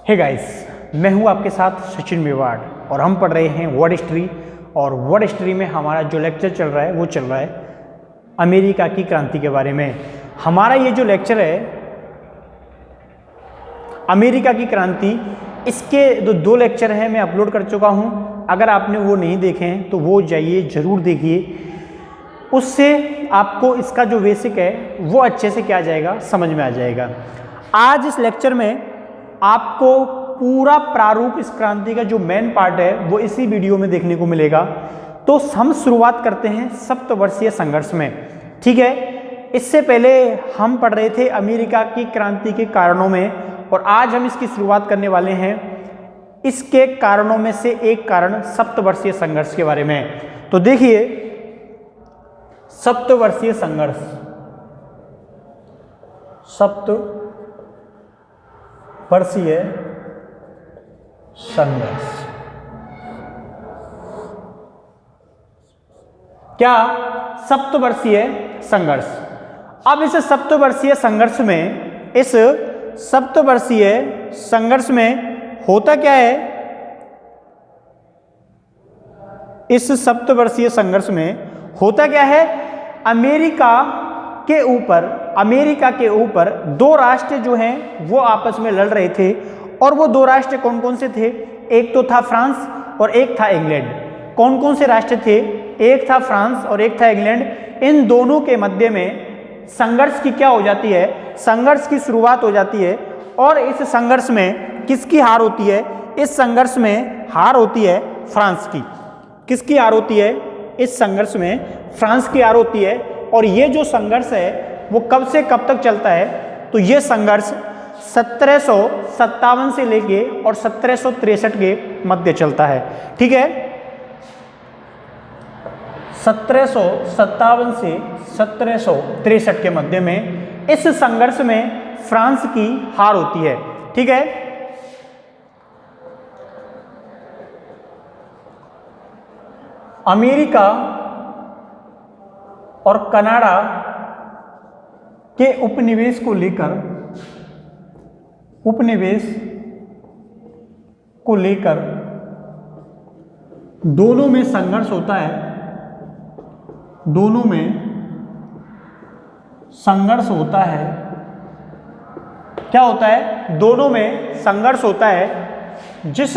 Hey guys, मैं हूं आपके साथ सचिन मेवाड़ और हम पढ़ रहे हैं वर्ड हिस्ट्री। और वर्ड हिस्ट्री में हमारा जो लेक्चर चल रहा है वो चल रहा है अमेरिका की क्रांति के बारे में। हमारा ये जो लेक्चर है अमेरिका की क्रांति, इसके दो लेक्चर हैं मैं अपलोड कर चुका हूं। अगर आपने वो नहीं देखे हैं तो वो जाइए ज़रूर देखिए, उससे आपको इसका जो बेसिक है वो अच्छे से क्या जाएगा, समझ में आ जाएगा। आज इस लेक्चर में आपको पूरा प्रारूप इस क्रांति का जो मेन पार्ट है वो इसी वीडियो में देखने को मिलेगा। तो हम शुरुआत करते हैं सप्तवर्षीय संघर्ष में, ठीक है। इससे पहले हम पढ़ रहे थे अमेरिका की क्रांति के कारणों में, और आज हम इसकी शुरुआत करने वाले हैं इसके कारणों में से एक कारण सप्तवर्षीय संघर्ष के बारे में। तो देखिए, सप्तवर्षीय संघर्ष, सप्तवर्षीय संघर्ष क्या? सप्तवर्षीय संघर्ष। अब इस सप्तवर्षीय संघर्ष में, इस सप्तवर्षीय संघर्ष में होता क्या है? इस सप्तवर्षीय संघर्ष में होता क्या है? अमेरिका के ऊपर दो राष्ट्र जो हैं वो आपस में लड़ रहे थे। और वो दो राष्ट्र कौन कौन से थे? एक तो था फ्रांस और एक था इंग्लैंड। कौन कौन से राष्ट्र थे? एक था फ्रांस और एक था इंग्लैंड। इन दोनों के मध्य में संघर्ष की क्या हो जाती है? संघर्ष की शुरुआत हो जाती है। और इस संघर्ष में किसकी हार होती है? इस संघर्ष में हार होती है फ्रांस की। किसकी हार होती है? इस संघर्ष में फ्रांस की हार होती है। और ये जो संघर्ष है वो कब से कब तक चलता है? तो ये संघर्ष 1757 से लेके और 1763 के मध्य चलता है, ठीक है। 1757 से 1763 के मध्य में इस संघर्ष में फ्रांस की हार होती है, ठीक है। अमेरिका और कनाडा के उपनिवेश को लेकर दोनों में संघर्ष होता है। दोनों में संघर्ष होता है। क्या होता है? दोनों में संघर्ष होता है। जिस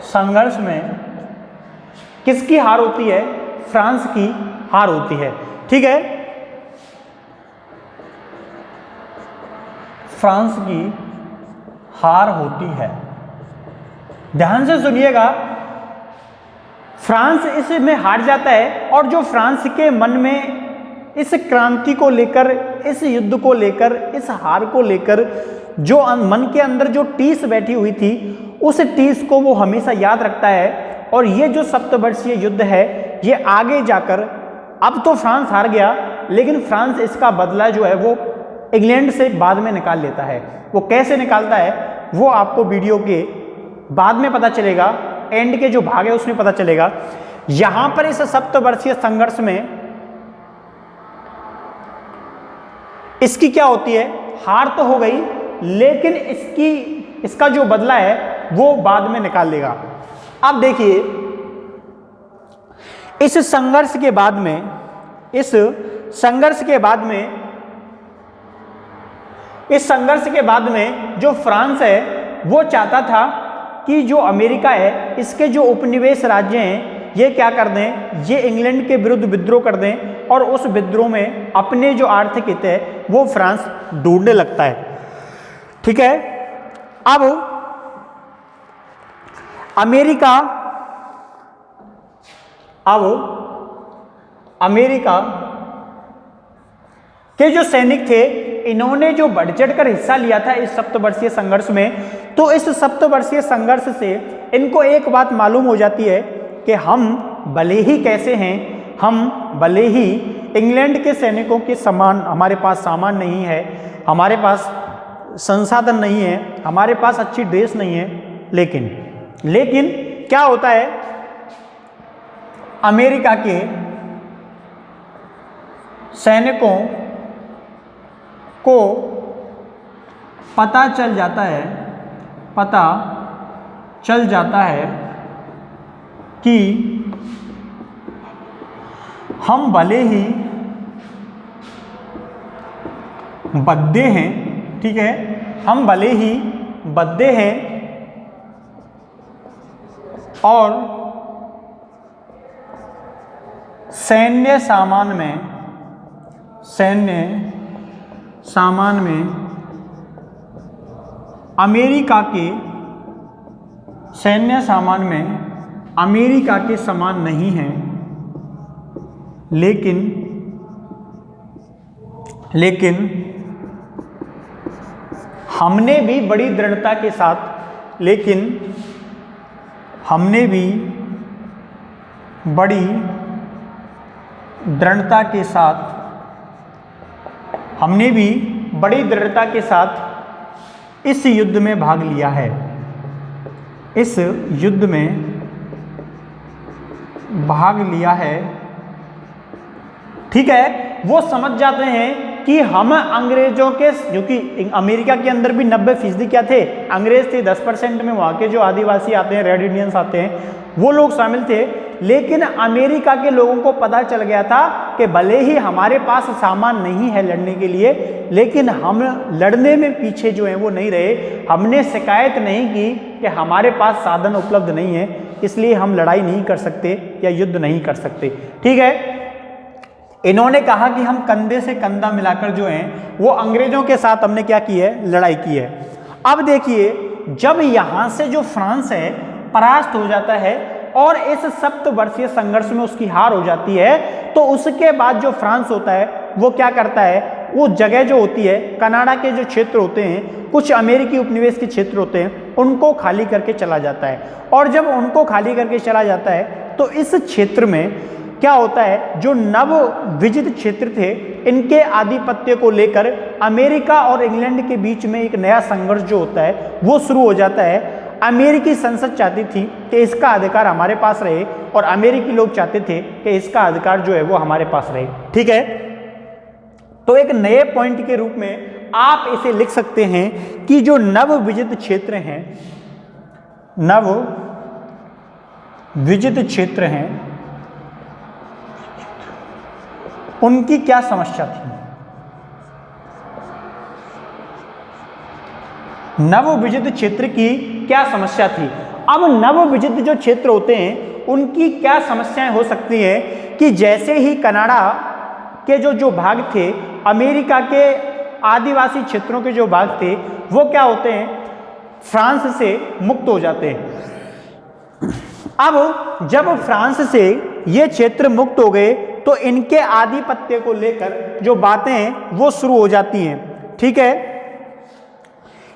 संघर्ष में किसकी हार होती है? फ्रांस की हार होती है, ठीक है। फ्रांस की हार होती है। ध्यान से सुनिएगा, फ्रांस इसमें हार जाता है। और जो फ्रांस के मन में इस क्रांति को लेकर, इस युद्ध को लेकर, इस हार को लेकर जो मन के अंदर जो टीस बैठी हुई थी, उस टीस को वो हमेशा याद रखता है। और ये जो सप्तवर्षीय युद्ध है ये आगे जाकर, अब तो फ्रांस हार गया, लेकिन फ्रांस इसका बदला जो है वो इंग्लैंड से बाद में निकाल लेता है। वो कैसे निकालता है वो आपको वीडियो के बाद में पता चलेगा, एंड के जो भाग है उसमें पता चलेगा। यहां पर इस सप्तवर्षीय संघर्ष में इसकी क्या होती है? हार तो हो गई, लेकिन इसका जो बदला है वो बाद में निकाल लेगा। अब देखिए, इस संघर्ष के बाद में जो फ्रांस है वो चाहता था कि जो अमेरिका है इसके जो उपनिवेश राज्य हैं ये क्या कर दें, ये इंग्लैंड के विरुद्ध विद्रोह कर दें। और उस विद्रोह में अपने जो आर्थिक हित है वो फ्रांस ढूंढने लगता है, ठीक है। अब अमेरिका के जो सैनिक थे इन्होंने जो बढ़ चढ़कर हिस्सा लिया था इस सप्तवर्षीय संघर्ष में, तो इस सप्तवर्षीय संघर्ष से इनको एक बात मालूम हो जाती है कि हम भले ही कैसे हैं, हम भले ही इंग्लैंड के सैनिकों के समान हमारे पास सामान नहीं है, हमारे पास संसाधन नहीं है, हमारे पास अच्छी ड्रेस नहीं है, लेकिन क्या होता है? अमेरिका के सैनिकों को पता चल जाता है कि हम भले ही बद्दे हैं, ठीक है, हम भले ही बद्दे हैं और सैन्य सामान में अमेरिका के समान नहीं हैं, लेकिन हमने भी बड़ी दृढ़ता के साथ इस युद्ध में भाग लिया है, ठीक है। वो समझ जाते हैं कि हम अंग्रेजों के, जो कि अमेरिका के अंदर भी 90% क्या थे, अंग्रेज थे, 10% में वहाँ के जो आदिवासी आते हैं, रेड इंडियंस आते हैं, वो लोग शामिल थे। लेकिन अमेरिका के लोगों को पता चल गया था कि भले ही हमारे पास सामान नहीं है लड़ने के लिए, लेकिन हम लड़ने में पीछे जो हैं वो नहीं रहे। हमने शिकायत नहीं की कि हमारे पास साधन उपलब्ध नहीं है, इसलिए हम लड़ाई नहीं कर सकते या युद्ध नहीं कर सकते, ठीक है। इन्होंने कहा कि हम कंधे से कंधा मिलाकर जो हैं वो अंग्रेजों के साथ हमने क्या की है, लड़ाई की है। अब देखिए, जब यहाँ से जो फ्रांस है परास्त हो जाता है और इस 7 वर्षीय संघर्ष में उसकी हार हो जाती है, तो उसके बाद जो फ्रांस होता है वो क्या करता है, वो जगह जो होती है, कनाडा के जो क्षेत्र होते हैं, कुछ अमेरिकी उपनिवेश के क्षेत्र होते हैं, उनको खाली करके चला जाता है। और जब उनको खाली करके चला जाता है तो इस क्षेत्र में क्या होता है, जो नव विजित क्षेत्र थे, इनके आधिपत्य को लेकर अमेरिका और इंग्लैंड के बीच में एक नया संघर्ष जो होता है वो शुरू हो जाता है। अमेरिकी संसद चाहती थी कि इसका अधिकार हमारे पास रहे और अमेरिकी लोग चाहते थे कि इसका अधिकार जो है वो हमारे पास रहे, ठीक है। तो एक नए पॉइंट के रूप में आप इसे लिख सकते हैं कि जो नव विजित क्षेत्र हैं, उनकी क्या समस्या थी। नवविजित क्षेत्र की क्या समस्या थी। अब नवविजित जो क्षेत्र होते हैं उनकी क्या समस्याएं हो सकती है कि जैसे ही कनाडा के जो भाग थे, अमेरिका के आदिवासी क्षेत्रों के जो भाग थे, वो क्या होते हैं, फ्रांस से मुक्त हो जाते हैं। अब जब फ्रांस से ये क्षेत्र मुक्त हो गए तो इनके आधिपत्य को लेकर जो बातें हैं वो शुरू हो जाती हैं, ठीक है।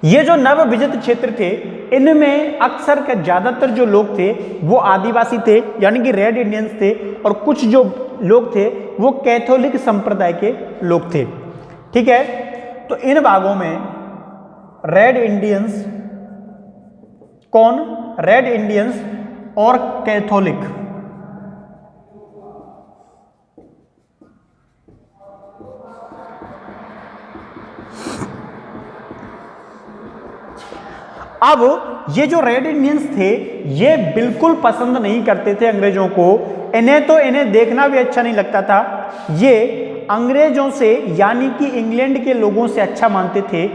ये जो नवविजित क्षेत्र थे, इनमें अक्सर के ज़्यादातर जो लोग थे वो आदिवासी थे, यानी कि रेड इंडियंस थे, और कुछ जो लोग थे वो कैथोलिक संप्रदाय के लोग थे, ठीक है। तो इन भागों में रेड इंडियंस, कौन, रेड इंडियंस और कैथोलिक, अब ये जो रेड इंडियंस थे ये बिल्कुल पसंद नहीं करते थे अंग्रेजों को। इन्हें देखना भी अच्छा नहीं लगता था। ये अंग्रेजों से, यानी कि इंग्लैंड के लोगों से अच्छा मानते थे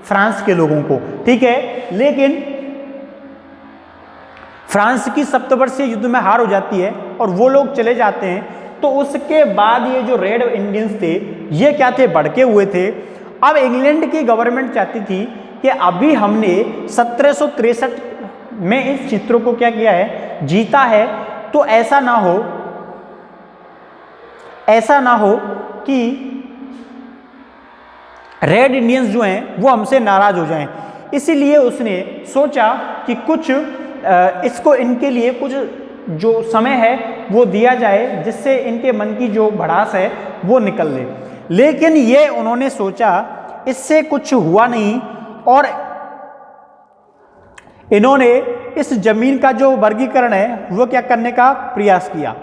फ्रांस के लोगों को, ठीक है। लेकिन फ्रांस की सप्तवर्षीय युद्ध में हार हो जाती है और वो लोग चले जाते हैं, तो उसके बाद ये जो रेड इंडियंस थे ये क्या थे, भड़के हुए थे। अब इंग्लैंड की गवर्नमेंट चाहती थी कि अभी हमने 1763 में इस चित्रों को क्या किया है, जीता है, तो ऐसा ना हो कि रेड इंडियंस जो हैं वो हमसे नाराज हो जाएं। इसीलिए उसने सोचा कि कुछ इसको, इनके लिए कुछ जो समय है वो दिया जाए जिससे इनके मन की जो भड़ास है वो निकल ले। लेकिन ये उन्होंने सोचा, इससे कुछ हुआ नहीं और इन्होंने इस जमीन का जो वर्गीकरण है वो क्या करने का प्रयास किया,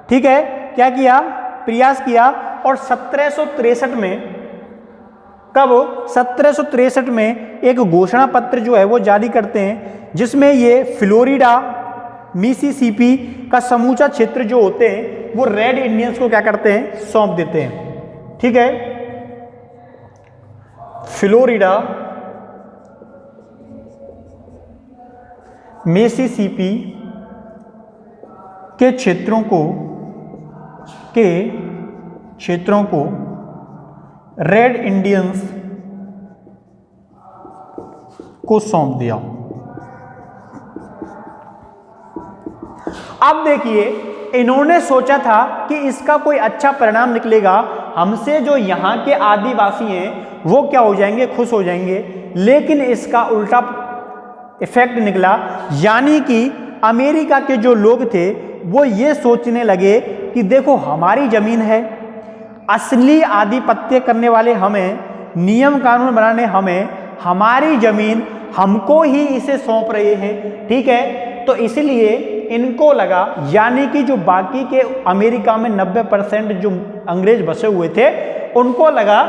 ठीक है। क्या किया, प्रयास किया, और 1763 में कब? 1763 में एक घोषणा पत्र जो है वो जारी करते हैं, जिसमें ये फ्लोरिडा, मिसिसिपी का समूचा क्षेत्र जो होते हैं वो रेड इंडियंस को क्या करते हैं? सौंप देते हैं। ठीक है, फ्लोरिडा, मिसिसिपी के क्षेत्रों को रेड इंडियंस को सौंप दिया। अब देखिए, इन्होंने सोचा था कि इसका कोई अच्छा परिणाम निकलेगा, हमसे जो यहाँ के आदिवासी हैं वो क्या हो जाएंगे? खुश हो जाएंगे। लेकिन इसका उल्टा इफेक्ट निकला, यानी कि अमेरिका के जो लोग थे वो ये सोचने लगे कि देखो हमारी जमीन है, असली आधिपत्य करने वाले हमें, नियम कानून बनाने हमें, हमारी जमीन हमको ही इसे सौंप रहे हैं। ठीक है, तो इसलिए इनको लगा, यानी कि जो बाकी के अमेरिका में 90% जो अंग्रेज बसे हुए थे उनको लगा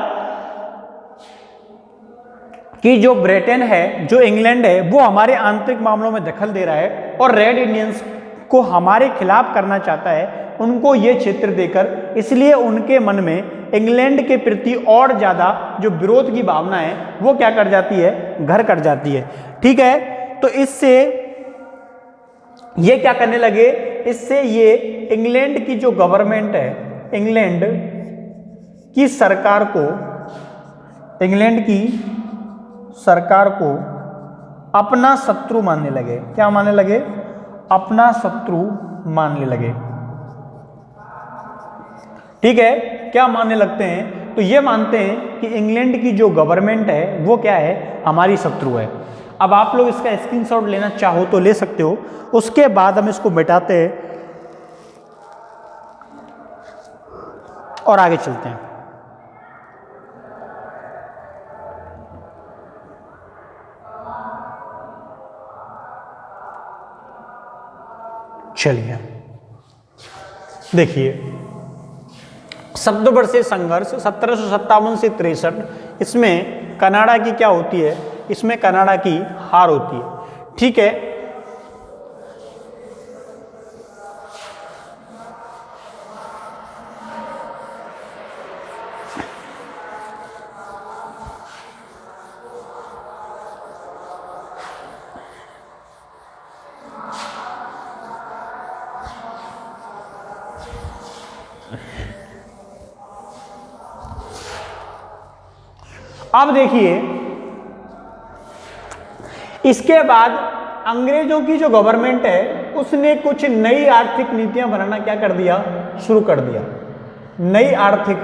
कि जो ब्रिटेन है, जो इंग्लैंड है, वो हमारे आंतरिक मामलों में दखल दे रहा है और रेड इंडियंस को हमारे खिलाफ करना चाहता है उनको ये क्षेत्र देकर। इसलिए उनके मन में इंग्लैंड के प्रति और ज़्यादा जो विरोध की भावना है वो क्या कर जाती है? घर कर जाती है। ठीक है, तो इससे ये क्या करने लगे? इससे ये इंग्लैंड की जो गवर्नमेंट है, इंग्लैंड की सरकार को अपना शत्रु मानने लगे। क्या मानने लगे? अपना शत्रु मानने लगे। ठीक है, क्या मानने लगते हैं? तो ये मानते हैं कि इंग्लैंड की जो गवर्नमेंट है वो क्या है? हमारी शत्रु है। अब आप लोग इसका स्क्रीनशॉट लेना चाहो तो ले सकते हो, उसके बाद हम इसको मिटाते हैं और आगे चलते हैं। चलिए देखिए, शब्दवर्षीय संघर्ष 1757 से 63, इसमें कनाडा की क्या होती है? इसमें कनाडा की हार होती है। ठीक है, अब देखिए, इसके बाद अंग्रेजों की जो गवर्नमेंट है उसने कुछ नई आर्थिक नीतियां बनाना क्या कर दिया? शुरू कर दिया। नई आर्थिक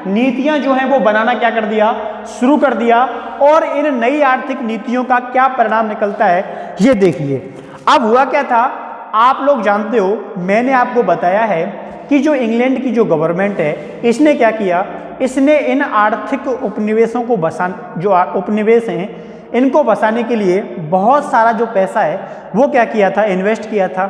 नीतियां जो हैं वो बनाना क्या कर दिया? शुरू कर दिया। और इन नई आर्थिक नीतियों का क्या परिणाम निकलता है ये देखिए। अब हुआ क्या था, आप लोग जानते हो, मैंने आपको बताया है कि जो इंग्लैंड की जो गवर्नमेंट है इसने क्या किया? इसने इन आर्थिक उपनिवेशों को जो उपनिवेश हैं इनको बसाने के लिए बहुत सारा जो पैसा है वो क्या किया था? इन्वेस्ट किया था।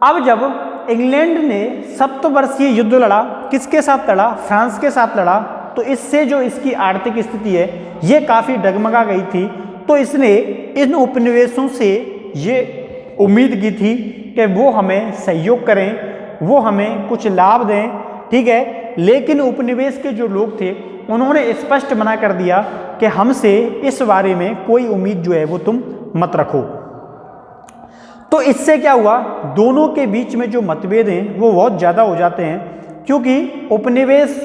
अब जब इंग्लैंड ने सप्तवर्षीय युद्ध लड़ा, किसके साथ लड़ा? फ्रांस के साथ लड़ा। तो इससे जो इसकी आर्थिक स्थिति है ये काफ़ी डगमगा गई थी। तो इसने इन उपनिवेशों से ये उम्मीद की थी कि वो हमें सहयोग करें, वो हमें कुछ लाभ दें। ठीक है, लेकिन उपनिवेश के जो लोग थे उन्होंने स्पष्ट मना कर दिया कि हमसे इस बारे में कोई उम्मीद जो है वो तुम मत रखो। तो इससे क्या हुआ? दोनों के बीच में जो मतभेद हैं वो बहुत ज़्यादा हो जाते हैं, क्योंकि उपनिवेश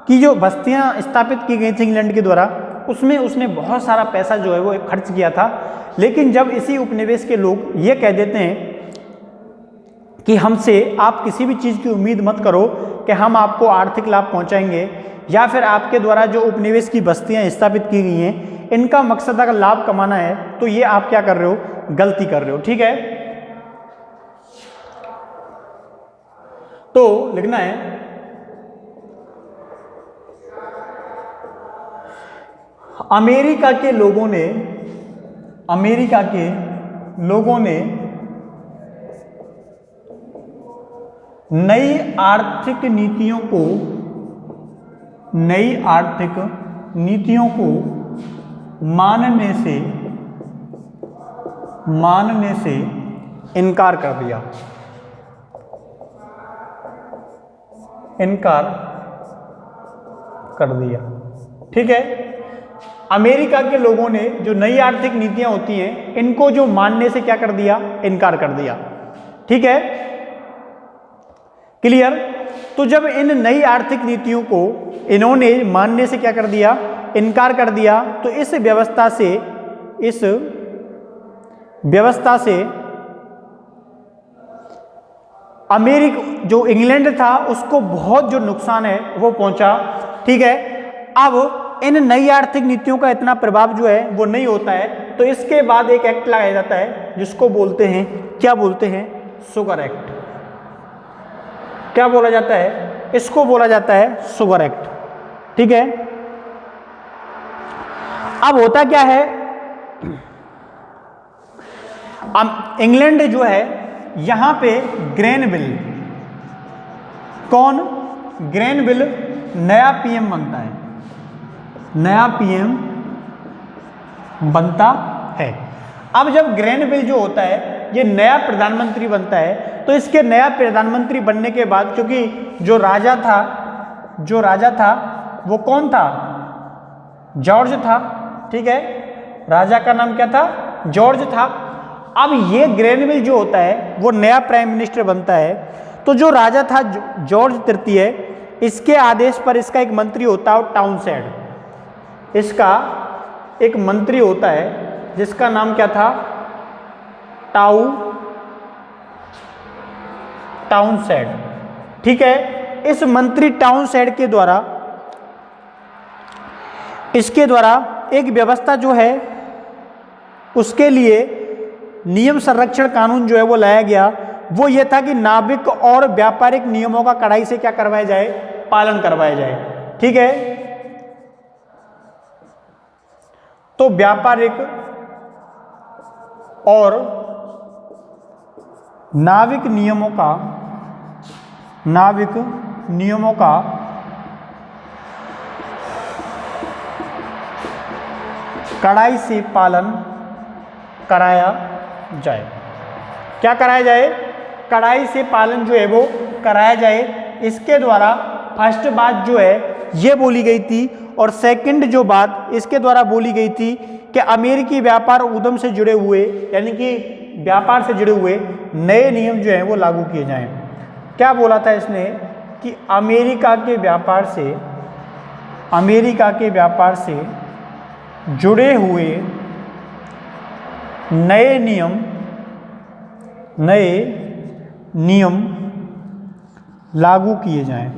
की जो बस्तियां स्थापित की गई थी इंग्लैंड के द्वारा उसमें उसने बहुत सारा पैसा जो है वो खर्च किया था। लेकिन जब इसी उपनिवेश के लोग ये कह देते हैं कि हमसे आप किसी भी चीज़ की उम्मीद मत करो कि हम आपको आर्थिक लाभ पहुंचाएंगे, या फिर आपके द्वारा जो उपनिवेश की बस्तियां स्थापित की गई हैं इनका मकसद अगर लाभ कमाना है, तो ये आप क्या कर रहे हो? गलती कर रहे हो। ठीक है, तो लिखना है अमेरिका के लोगों ने नई आर्थिक नीतियों को मानने से इनकार कर दिया। ठीक है, अमेरिका के लोगों ने जो नई आर्थिक नीतियां होती हैं इनको जो मानने से क्या कर दिया, इनकार कर दिया। ठीक है, क्लियर। तो जब इन नई आर्थिक नीतियों को इन्होंने मानने से क्या कर दिया, इनकार कर दिया, तो इस व्यवस्था से अमेरिका जो इंग्लैंड था उसको बहुत जो नुकसान है वो पहुंचा। ठीक है, अब इन नई आर्थिक नीतियों का इतना प्रभाव जो है वो नहीं होता है, तो इसके बाद एक एक्ट लगाया जाता है जिसको बोलते हैं, क्या बोलते हैं, शुगर एक्ट। क्या बोला जाता है, इसको बोला जाता है शुगर एक्ट। ठीक है, अब होता क्या है, इंग्लैंड जो है यहां पे ग्रेनविल, कौन, ग्रेनविल नया पीएम बनता है, नया पीएम बनता है। अब जब ग्रेनविल जो होता है ये नया प्रधानमंत्री बनता है, तो इसके नया प्रधानमंत्री बनने के बाद, क्योंकि जो राजा था वो कौन था, जॉर्ज था। ठीक है, राजा का नाम क्या था, जॉर्ज था। अब ये ग्रेनविल जो होता है वो नया प्राइम मिनिस्टर बनता है। तो जो राजा था जॉर्ज तृतीय, इसके आदेश पर इसका एक मंत्री होता है टाउनशेंड। इसका एक मंत्री होता है जिसका नाम क्या था, टाउनशेंड। ठीक है, इस मंत्री टाउनशेंड के द्वारा, इसके द्वारा एक व्यवस्था जो है उसके लिए नियम संरक्षण कानून जो है वो लाया गया। वो ये था कि नाविक और व्यापारिक नियमों का कड़ाई से क्या करवाया जाए, पालन करवाया जाए। ठीक है, तो व्यापारिक और नाविक नियमों का कड़ाई से पालन कराया जाए। क्या कराया जाए, कड़ाई से पालन जो है वो कराया जाए। इसके द्वारा फर्स्ट बात जो है ये बोली गई थी, और सेकंड जो बात इसके द्वारा बोली गई थी कि अमेरिकी व्यापार उद्यम से जुड़े हुए, यानी कि व्यापार से जुड़े हुए नए नियम जो हैं वो लागू किए जाएं। क्या बोला था इसने कि अमेरिका के व्यापार से जुड़े हुए नए नियम लागू किए जाएं।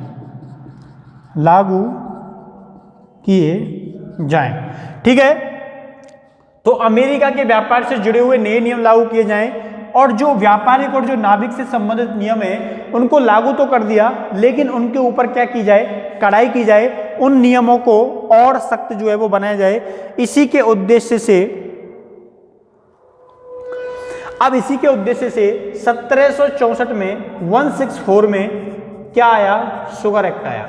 ठीक है, तो अमेरिका के व्यापार से जुड़े हुए नए नियम लागू किए जाएं, और जो व्यापारिक और जो नाविक से संबंधित नियम है उनको लागू तो कर दिया, लेकिन उनके ऊपर क्या की जाए, कड़ाई की जाए, उन नियमों को और सख्त जो है वो बनाया जाए। इसी के उद्देश्य से 1764 में 164 में क्या आया, शुगर एक्ट आया।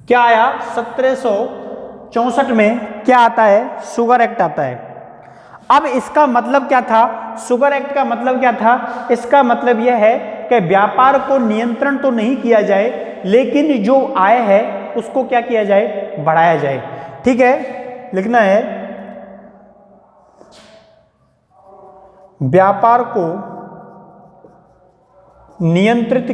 क्या आया, 1764 में क्या आता है, शुगर एक्ट आता है। अब इसका मतलब क्या था, शुगर एक्ट का मतलब क्या था, इसका मतलब यह है कि व्यापार को नियंत्रण तो नहीं किया जाए, लेकिन जो आय है उसको क्या किया जाए, बढ़ाया जाए। ठीक है, लिखना है, व्यापार को नियंत्रित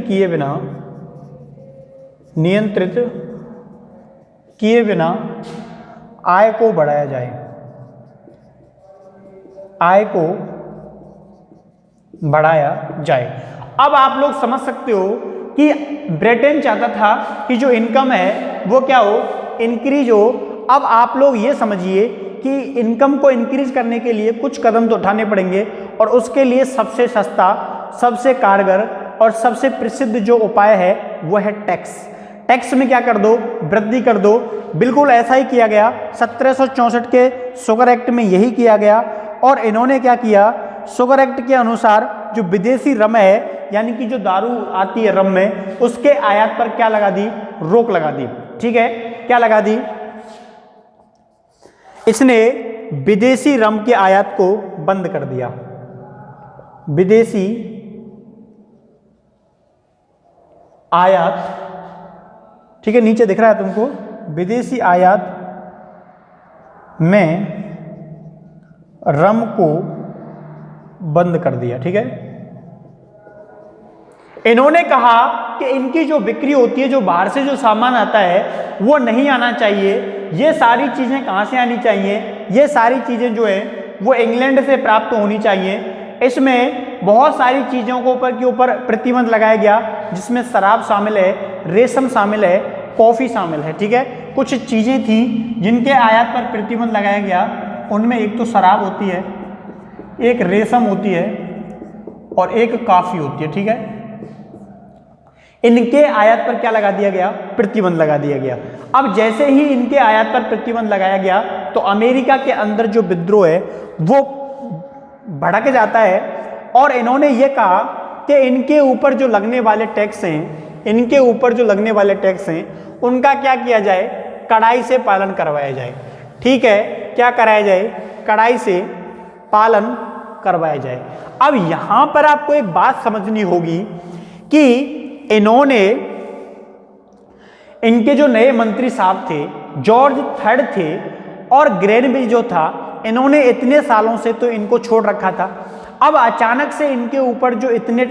किए बिना आय को बढ़ाया जाए, अब आप लोग समझ सकते हो कि ब्रिटेन चाहता था कि जो इनकम है वो क्या हो, इंक्रीज हो। अब आप लोग ये समझिए कि इनकम को इंक्रीज करने के लिए कुछ कदम तो उठाने पड़ेंगे, और उसके लिए सबसे सस्ता, सबसे कारगर और सबसे प्रसिद्ध जो उपाय है वो है टैक्स में क्या कर दो, वृद्धि कर दो। बिल्कुल ऐसा ही किया गया 1764 के शुगर एक्ट में, यही किया गया। और इन्होंने क्या किया, शुगर एक्ट के अनुसार जो विदेशी रम है, यानी कि जो दारू आती है रम में, उसके आयात पर क्या लगा दी? रोक लगा दी। ठीक है, क्या लगा दी? इसने विदेशी रम के आयात को बंद कर दिया। विदेशी आयात, ठीक है, नीचे दिख रहा है तुमको, विदेशी आयात में रम को बंद कर दिया। ठीक है, इन्होंने कहा कि इनकी जो बिक्री होती है, जो बाहर से जो सामान आता है, वो नहीं आना चाहिए। ये सारी चीजें कहां से आनी चाहिए? ये सारी चीजें जो है वो इंग्लैंड से प्राप्त होनी चाहिए। इसमें बहुत सारी चीजों के ऊपर प्रतिबंध लगाया गया, जिसमें शराब शामिल है, रेशम शामिल है, कॉफी शामिल है। ठीक है, कुछ चीजें थी जिनके आयात पर प्रतिबंध लगाया गया। उनमें एक तो शराब होती है, एक रेशम होती है और एक कॉफी होती है। ठीक है, इनके आयात पर क्या लगा दिया गया? प्रतिबंध लगा दिया गया। अब जैसे ही इनके आयात पर प्रतिबंध लगाया गया तो अमेरिका के अंदर जो विद्रोह है वो भड़क जाता है और इन्होंने ये कहा कि इनके ऊपर जो लगने वाले टैक्स हैं, इनके ऊपर जो लगने वाले टैक्स हैं, उनका क्या किया जाए? कड़ाई से पालन करवाया जाए। ठीक है, क्या कराया जाए? कड़ाई से पालन करवाया जाए। अब यहां पर आपको एक बात समझनी होगी कि इन्होंने, इनके जो नए मंत्री साहब थे, जॉर्ज थर्ड थे और ग्रेनविच जो था, इन्होंने इतने सालों से तो इनको छोड़ रखा था। अब अचानक से इनके ऊपर जो इतने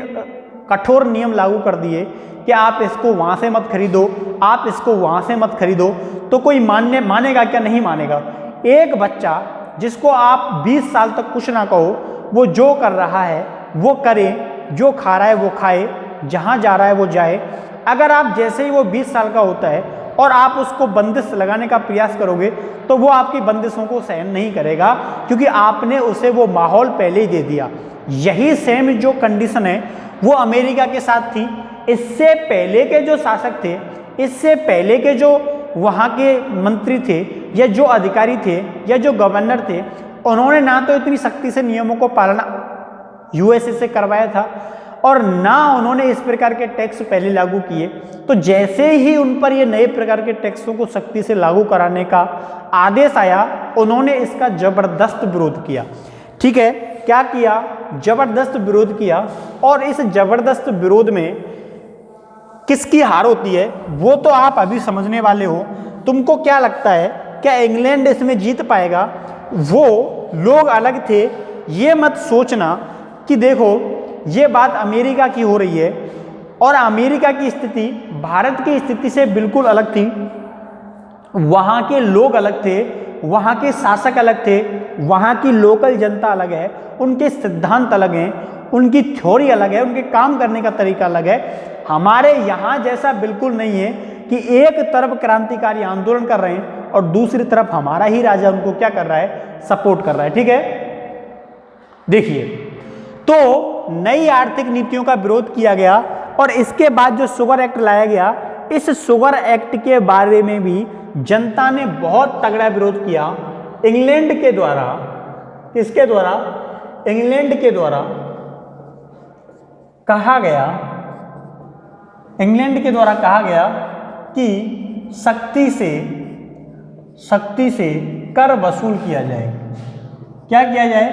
कठोर नियम लागू कर दिए कि आप इसको वहां से मत खरीदो, आप इसको वहां से मत खरीदो, तो कोई मानेगा क्या? नहीं मानेगा। एक बच्चा जिसको आप 20 साल तक कुछ ना कहो, वो जो कर रहा है वो करे, जो खा रहा है वो खाए, जहां जा रहा है वो जाए। अगर आप जैसे ही वो 20 साल का होता है और आप उसको बंदिश लगाने का प्रयास करोगे तो वो आपकी बंदिशों को सहन नहीं करेगा, क्योंकि आपने उसे वो माहौल पहले ही दे दिया। यही सेम जो कंडीशन है वो अमेरिका के साथ थी। इससे पहले के जो शासक थे, इससे पहले के जो वहाँ के मंत्री थे या जो अधिकारी थे या जो गवर्नर थे, उन्होंने ना तो इतनी सख्ती से नियमों को पालना यूएसए से करवाया था और ना उन्होंने इस प्रकार के टैक्स पहले लागू किए। तो जैसे ही उन पर ये नए प्रकार के टैक्सों को सख्ती से लागू कराने का आदेश आया, उन्होंने इसका जबरदस्त विरोध किया। ठीक है, क्या किया? जबरदस्त विरोध किया। और इस जबरदस्त विरोध में किसकी हार होती है वो तो आप अभी समझने वाले हो। तुमको क्या लगता है, क्या इंग्लैंड इसमें जीत पाएगा? वो लोग अलग थे। ये मत सोचना कि देखो ये बात अमेरिका की हो रही है और अमेरिका की स्थिति भारत की स्थिति से बिल्कुल अलग थी। वहाँ के लोग अलग थे, वहाँ के शासक अलग थे, वहाँ की लोकल जनता अलग है, उनके सिद्धांत अलग हैं, उनकी थ्योरी अलग है, उनके काम करने का तरीका अलग है। हमारे यहाँ जैसा बिल्कुल नहीं है कि एक तरफ क्रांतिकारी आंदोलन कर रहे हैं और दूसरी तरफ हमारा ही राजा उनको क्या कर रहा है? सपोर्ट कर रहा है। ठीक है, देखिए, तो नई आर्थिक नीतियों का विरोध किया गया और इसके बाद जो शुगर एक्ट लाया गया, इस शुगर एक्ट के बारे में भी जनता ने बहुत तगड़ा विरोध किया। इंग्लैंड के द्वारा, किसके द्वारा? इंग्लैंड के द्वारा कहा गया, इंग्लैंड के द्वारा कहा गया कि सख्ती से कर वसूल किया जाए। क्या किया जाए?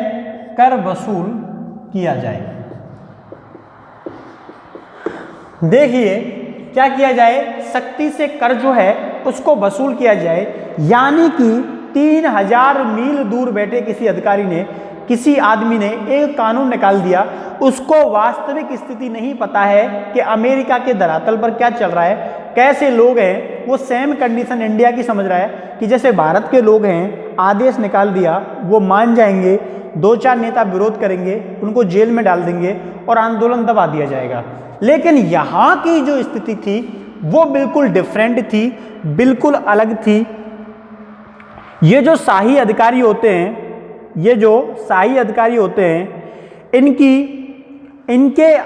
कर वसूल किया जाए। देखिए क्या किया जाए? सख्ती से कर जो है उसको वसूल किया जाए। यानी कि 3000 मील दूर बैठे किसी अधिकारी ने, किसी आदमी ने एक कानून निकाल दिया, उसको वास्तविक स्थिति नहीं पता है कि अमेरिका के धरातल पर क्या चल रहा है, कैसे लोग हैं। वो सेम कंडीशन इंडिया की समझ रहा है कि जैसे भारत के लोग हैं, आदेश निकाल दिया, वो मान जाएंगे, 2-4 नेता विरोध करेंगे, उनको जेल में डाल देंगे और आंदोलन दबा दिया जाएगा। लेकिन यहाँ की जो स्थिति थी वो बिल्कुल डिफरेंट थी, बिल्कुल अलग थी। ये जो शाही अधिकारी होते हैं, ये जो शाही अधिकारी होते हैं, इनके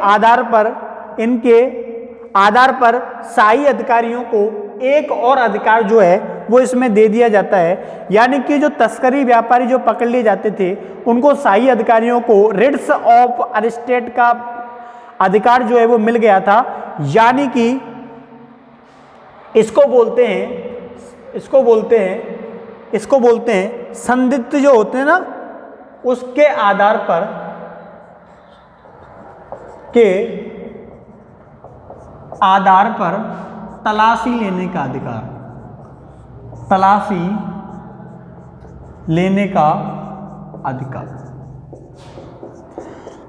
आधार पर शाही अधिकारियों को एक और अधिकार जो है वो इसमें दे दिया जाता है। यानी कि जो तस्करी व्यापारी जो पकड़ लिए जाते थे उनको शाही अधिकारियों को रिट्स ऑफ अरेस्टेड का अधिकार जो है वो मिल गया था। यानी कि इसको बोलते हैं संदिग्ध जो होते हैं ना, उसके आधार पर तलाशी लेने का अधिकार,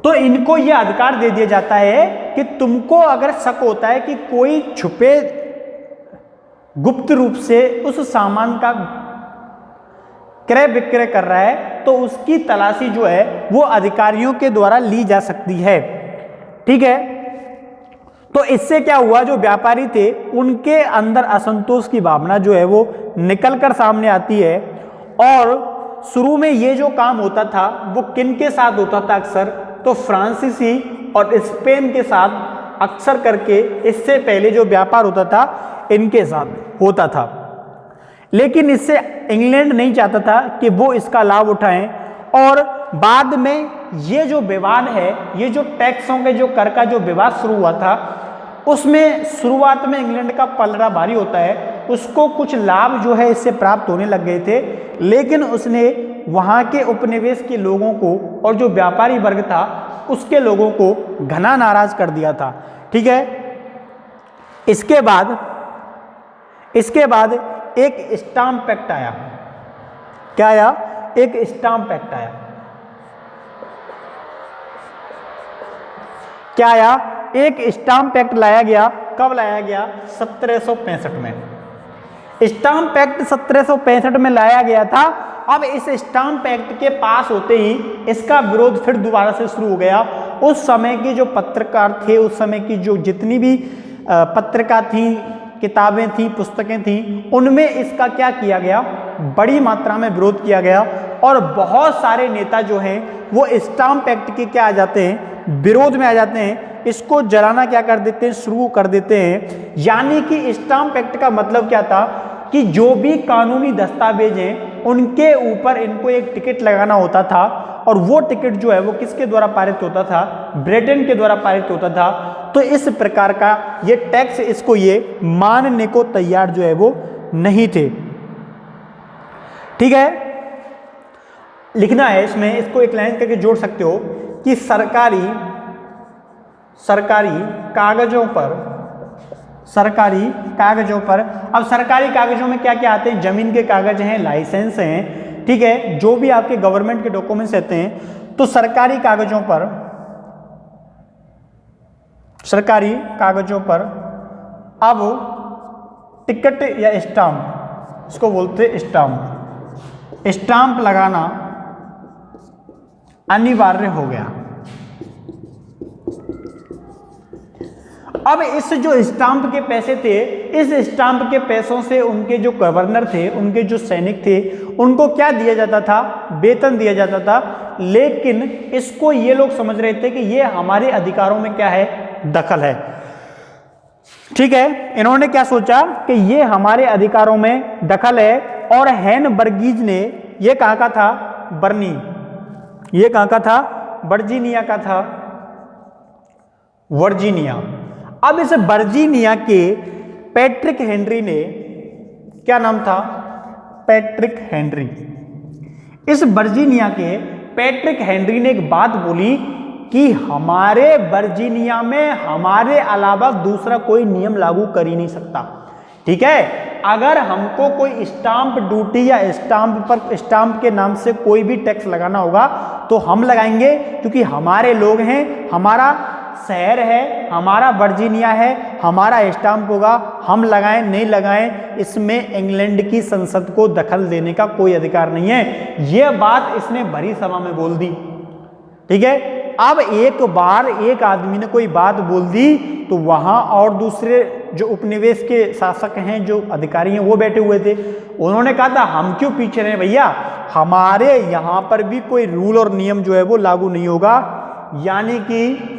तो इनको यह अधिकार दे दिया जाता है कि तुमको अगर शक होता है कि कोई छुपे गुप्त रूप से उस सामान का क्रय विक्रय कर रहा है तो उसकी तलाशी जो है वो अधिकारियों के द्वारा ली जा सकती है। ठीक है, तो इससे क्या हुआ, जो व्यापारी थे उनके अंदर असंतोष की भावना जो है वो निकलकर सामने आती है। और शुरू में ये जो काम होता था वो किन के साथ होता था अक्सर, तो फ्रांसीसी और स्पेन के साथ अक्सर करके, इससे पहले जो व्यापार होता था इनके साथ होता था। लेकिन इससे इंग्लैंड नहीं चाहता था कि वो इसका लाभ उठाएं। और बाद में ये जो विवाद है, ये जो टैक्सों के जो कर का जो विवाद शुरू हुआ था, उसमें शुरुआत में इंग्लैंड का पलड़ा भारी होता है, उसको कुछ लाभ जो है इससे प्राप्त होने लग गए थे। लेकिन उसने वहाँ के उपनिवेश के लोगों को और जो व्यापारी वर्ग था उसके लोगों को घना नाराज कर दिया था। ठीक है, इसके बाद एक स्टाम्प एक्ट आया। क्या आया? एक स्टाम्प एक्ट आया। क्या आया? एक स्टाम्प एक्ट लाया गया। कब लाया गया? 1765 में। स्टाम्प एक्ट 1765 में लाया गया था। अब इस स्टाम्प एक्ट के पास होते ही इसका विरोध फिर दोबारा से शुरू हो गया। उस समय के जो पत्रकार थे, उस समय की जो जितनी भी पत्रिका थी, किताबें थी, पुस्तकें थी, उनमें इसका क्या किया गया, बड़ी मात्रा में विरोध किया गया। और बहुत सारे नेता जो हैं वो स्टाम्प एक्ट के क्या आ जाते हैं, विरोध में आ जाते हैं। इसको जलाना क्या कर देते हैं, शुरू कर देते हैं। यानी कि स्टाम्प एक्ट का मतलब क्या था कि जो भी कानूनी दस्तावेज हैं उनके ऊपर इनको एक टिकट लगाना होता था। और वो टिकट जो है वो किसके द्वारा पारित होता था? ब्रिटेन के द्वारा पारित होता था। तो इस प्रकार का ये टैक्स इसको ये मानने को तैयार जो है वो नहीं थे। ठीक है, लिखना है इसमें, इसको एक लाइन करके जोड़ सकते हो कि सरकारी कागजों पर, अब सरकारी कागजों में क्या क्या आते हैं? जमीन के कागज हैं, लाइसेंस हैं, ठीक है, जो भी आपके गवर्नमेंट के डॉक्यूमेंट्स रहते हैं। तो सरकारी कागजों पर अब टिकट या स्टाम्प, इसको बोलते स्टाम्प लगाना अनिवार्य हो गया। अब इस जो स्टाम्प के पैसे थे, इस स्टाम्प के पैसों से उनके जो गवर्नर थे, उनके जो सैनिक थे, उनको क्या दिया जाता था? वेतन दिया जाता था। लेकिन इसको ये लोग समझ रहे थे कि ये हमारे अधिकारों में क्या है? दखल है। ठीक है, इन्होंने क्या सोचा कि ये हमारे अधिकारों में दखल है। और हैन बर्गीज ने, ये कहाँ का था? बर्नी, ये कहाँ का था? वर्जीनिया का था, वर्जीनिया। अब इस वर्जीनिया के पैट्रिक हेनरी ने, क्या नाम था? Patrick Henry. इस वर्जीनिया के पैट्रिक हेनरी ने एक बात बोली कि हमारे वर्जीनिया में हमारे अलावा दूसरा कोई नियम लागू कर ही नहीं सकता। ठीक है, अगर हमको कोई स्टाम्प ड्यूटी या स्टाम्प के नाम से कोई भी टैक्स लगाना होगा तो हम लगाएंगे, क्योंकि हमारे लोग हैं, हमारा शहर है, हमारा वर्जीनिया है, हमारा स्टाम्प होगा, हम लगाएं नहीं लगाएं इसमें इंग्लैंड की संसद को दखल देने का कोई अधिकार नहीं है। यह बात इसने भरी सभा में बोल दी। ठीक है, अब एक बार एक आदमी ने कोई बात बोल दी तो वहां और दूसरे जो उपनिवेश के शासक हैं, जो अधिकारी हैं, वो बैठे हुए थे। उन्होंने कहा था हम क्यों पीछे रहे भैया, हमारे यहां पर भी कोई रूल और नियम जो है वो लागू नहीं होगा। यानी कि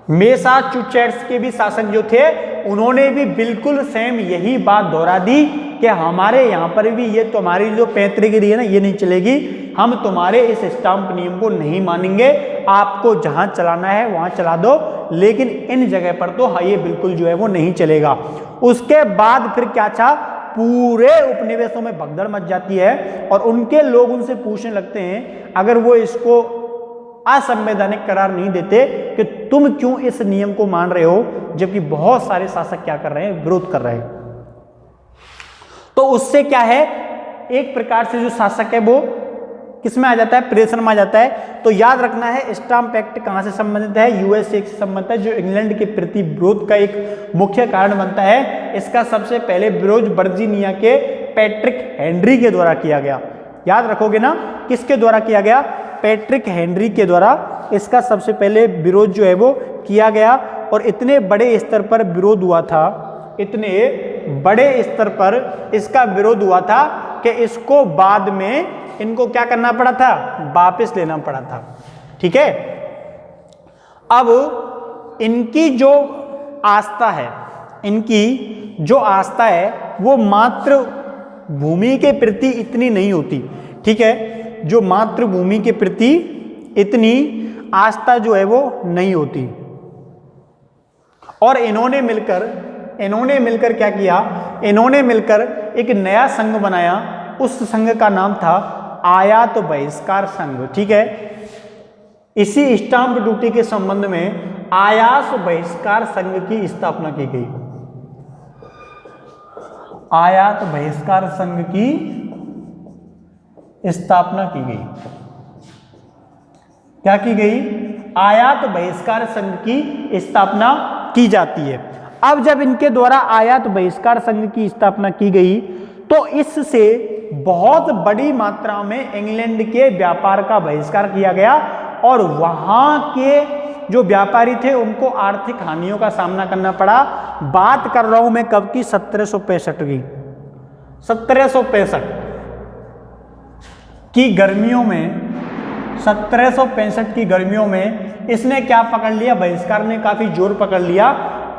मैसाचुसेट्स के भी शासक जो थे उन्होंने भी बिल्कुल सेम यही बात दोहरा दी कि हमारे यहाँ पर भी ये तुम्हारी जो पैतृगिरी है ना ये नहीं चलेगी, हम तुम्हारे इस स्टाम्प नियम को नहीं मानेंगे, आपको जहाँ चलाना है वहाँ चला दो, लेकिन इन जगह पर तो ये बिल्कुल जो है वो नहीं चलेगा। उसके बाद फिर क्या था, पूरे उपनिवेशों में भगदड़ मच जाती है और उनके लोग उनसे पूछने लगते हैं, अगर वो इसको असंवैधानिक करार नहीं देते कि तुम क्यों इस नियम को मान रहे हो, जबकि बहुत सारे शासक क्या कर रहे हैं, विरोध कर रहे हैं। तो उससे क्या है, एक प्रकार से जो शासक है वो किसमें आ जाता है, प्रेशर में आ जाता है। तो याद रखना है स्टाम्प एक्ट कहां से संबंधित है, यूएस एक्ट से संबंधित है, जो इंग्लैंड के प्रति विरोध का एक मुख्य कारण बनता है। इसका सबसे पहले विरोध वर्जीनिया के पैट्रिक हेनरी के द्वारा किया गया। याद रखोगे ना, किसके द्वारा किया गया, पैट्रिक हेनरी के द्वारा इसका सबसे पहले विरोध जो है वो किया गया। और इतने बड़े स्तर पर विरोध हुआ था, इतने बड़े स्तर पर इसका विरोध हुआ था कि इसको बाद में इनको क्या करना पड़ा था, वापस लेना पड़ा था। ठीक है, अब इनकी जो आस्था है, इनकी जो आस्था है वो मात्र भूमि के प्रति इतनी नहीं होती। ठीक है, जो मातृभूमि के प्रति इतनी आस्था जो है वो नहीं होती। और इन्होंने मिलकर क्या किया, इन्होंने मिलकर एक नया संघ बनाया। उस संघ का नाम था आयात बहिष्कार संघ। ठीक है, इसी स्टाम्प ड्यूटी के संबंध में आयात बहिष्कार संघ की स्थापना की गई। आयात बहिष्कार संघ की स्थापना की गई। क्या की गई, आयात बहिष्कार संघ की स्थापना की जाती है। अब जब इनके द्वारा आयात बहिष्कार संघ की स्थापना की गई तो इससे बहुत बड़ी मात्रा में इंग्लैंड के व्यापार का बहिष्कार किया गया और वहां के जो व्यापारी थे उनको आर्थिक हानियों का सामना करना पड़ा। बात कर रहा हूं मैं कब की, 1765 की। 1765 की गर्मियों में, 1765 की गर्मियों में इसने क्या पकड़ लिया, बहिष्कार ने काफी जोर पकड़ लिया।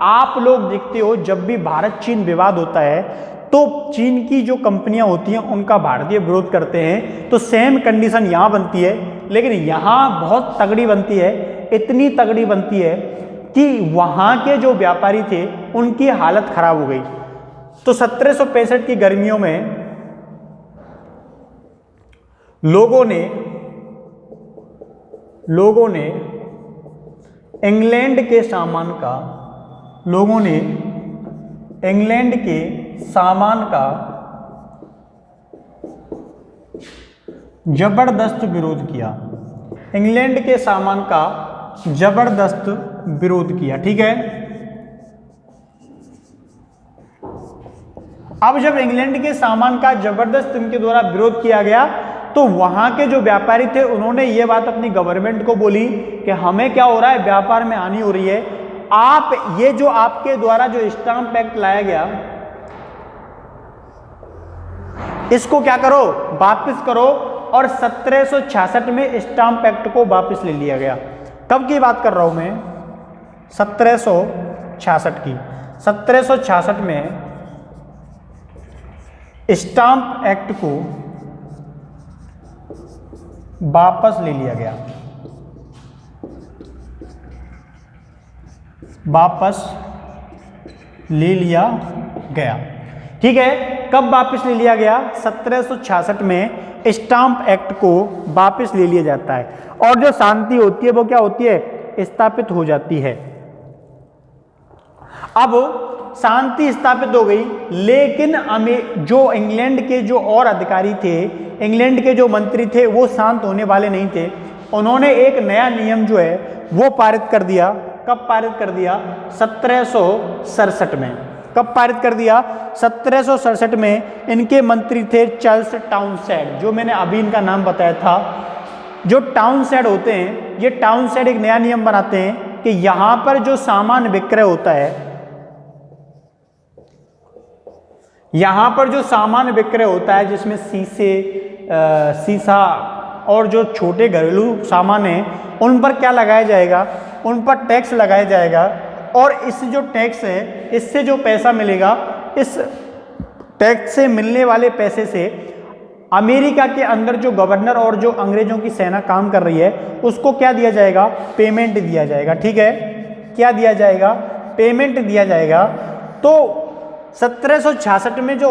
आप लोग देखते हो जब भी भारत चीन विवाद होता है तो चीन की जो कंपनियां होती हैं उनका भारतीय विरोध करते हैं, तो सेम कंडीशन यहां बनती है, लेकिन यहां बहुत तगड़ी बनती है, इतनी तगड़ी बनती है कि वहां के जो व्यापारी थे उनकी हालत खराब हो गई। तो 1765 की गर्मियों में लोगों ने इंग्लैंड के सामान का जबरदस्त विरोध किया। इंग्लैंड के सामान का जबरदस्त विरोध किया। ठीक है, अब जब इंग्लैंड के सामान का जबरदस्त इनके द्वारा विरोध किया गया तो वहां के जो व्यापारी थे उन्होंने ये बात अपनी गवर्नमेंट को बोली कि हमें क्या हो रहा है, व्यापार में हानि हो रही है, आप ये जो आपके द्वारा जो स्टाम्प एक्ट लाया गया इसको क्या करो, वापस करो। और 1766 में स्टाम्प एक्ट को वापस ले लिया गया। कब की बात कर रहा हूं मैं, 1766 की। 1766 में स्टाम्प एक्ट को वापस ले लिया गया, वापस ले लिया गया। ठीक है, कब वापस ले लिया गया, 1766 में स्टाम्प एक्ट को वापस ले लिया जाता है और जो शांति होती है वो क्या होती है, स्थापित हो जाती है। अब शांति स्थापित हो गई, लेकिन जो इंग्लैंड के जो और अधिकारी थे, इंग्लैंड के जो मंत्री थे वो शांत होने वाले नहीं थे। उन्होंने एक नया नियम जो है वो पारित कर दिया। कब पारित कर दिया, 1767 में। कब पारित कर दिया, 1767 में। इनके मंत्री थे चार्ल्स टाउनसेंड, जो मैंने अभी इनका नाम बताया था। जो टाउनसेंड होते हैं, ये टाउनसेंड एक नया नियम बनाते हैं कि यहां पर जो सामान विक्रय होता है, यहां पर जो सामान विक्रय होता है जिसमें शीशा और जो छोटे घरेलू सामान हैं उन पर क्या लगाया जाएगा, उन पर टैक्स लगाया जाएगा। और इस जो टैक्स है, इससे जो पैसा मिलेगा, इस टैक्स से मिलने वाले पैसे से अमेरिका के अंदर जो गवर्नर और जो अंग्रेजों की सेना काम कर रही है उसको क्या दिया जाएगा, पेमेंट दिया जाएगा। ठीक है, क्या दिया जाएगा, पेमेंट दिया जाएगा। तो 1766 में जो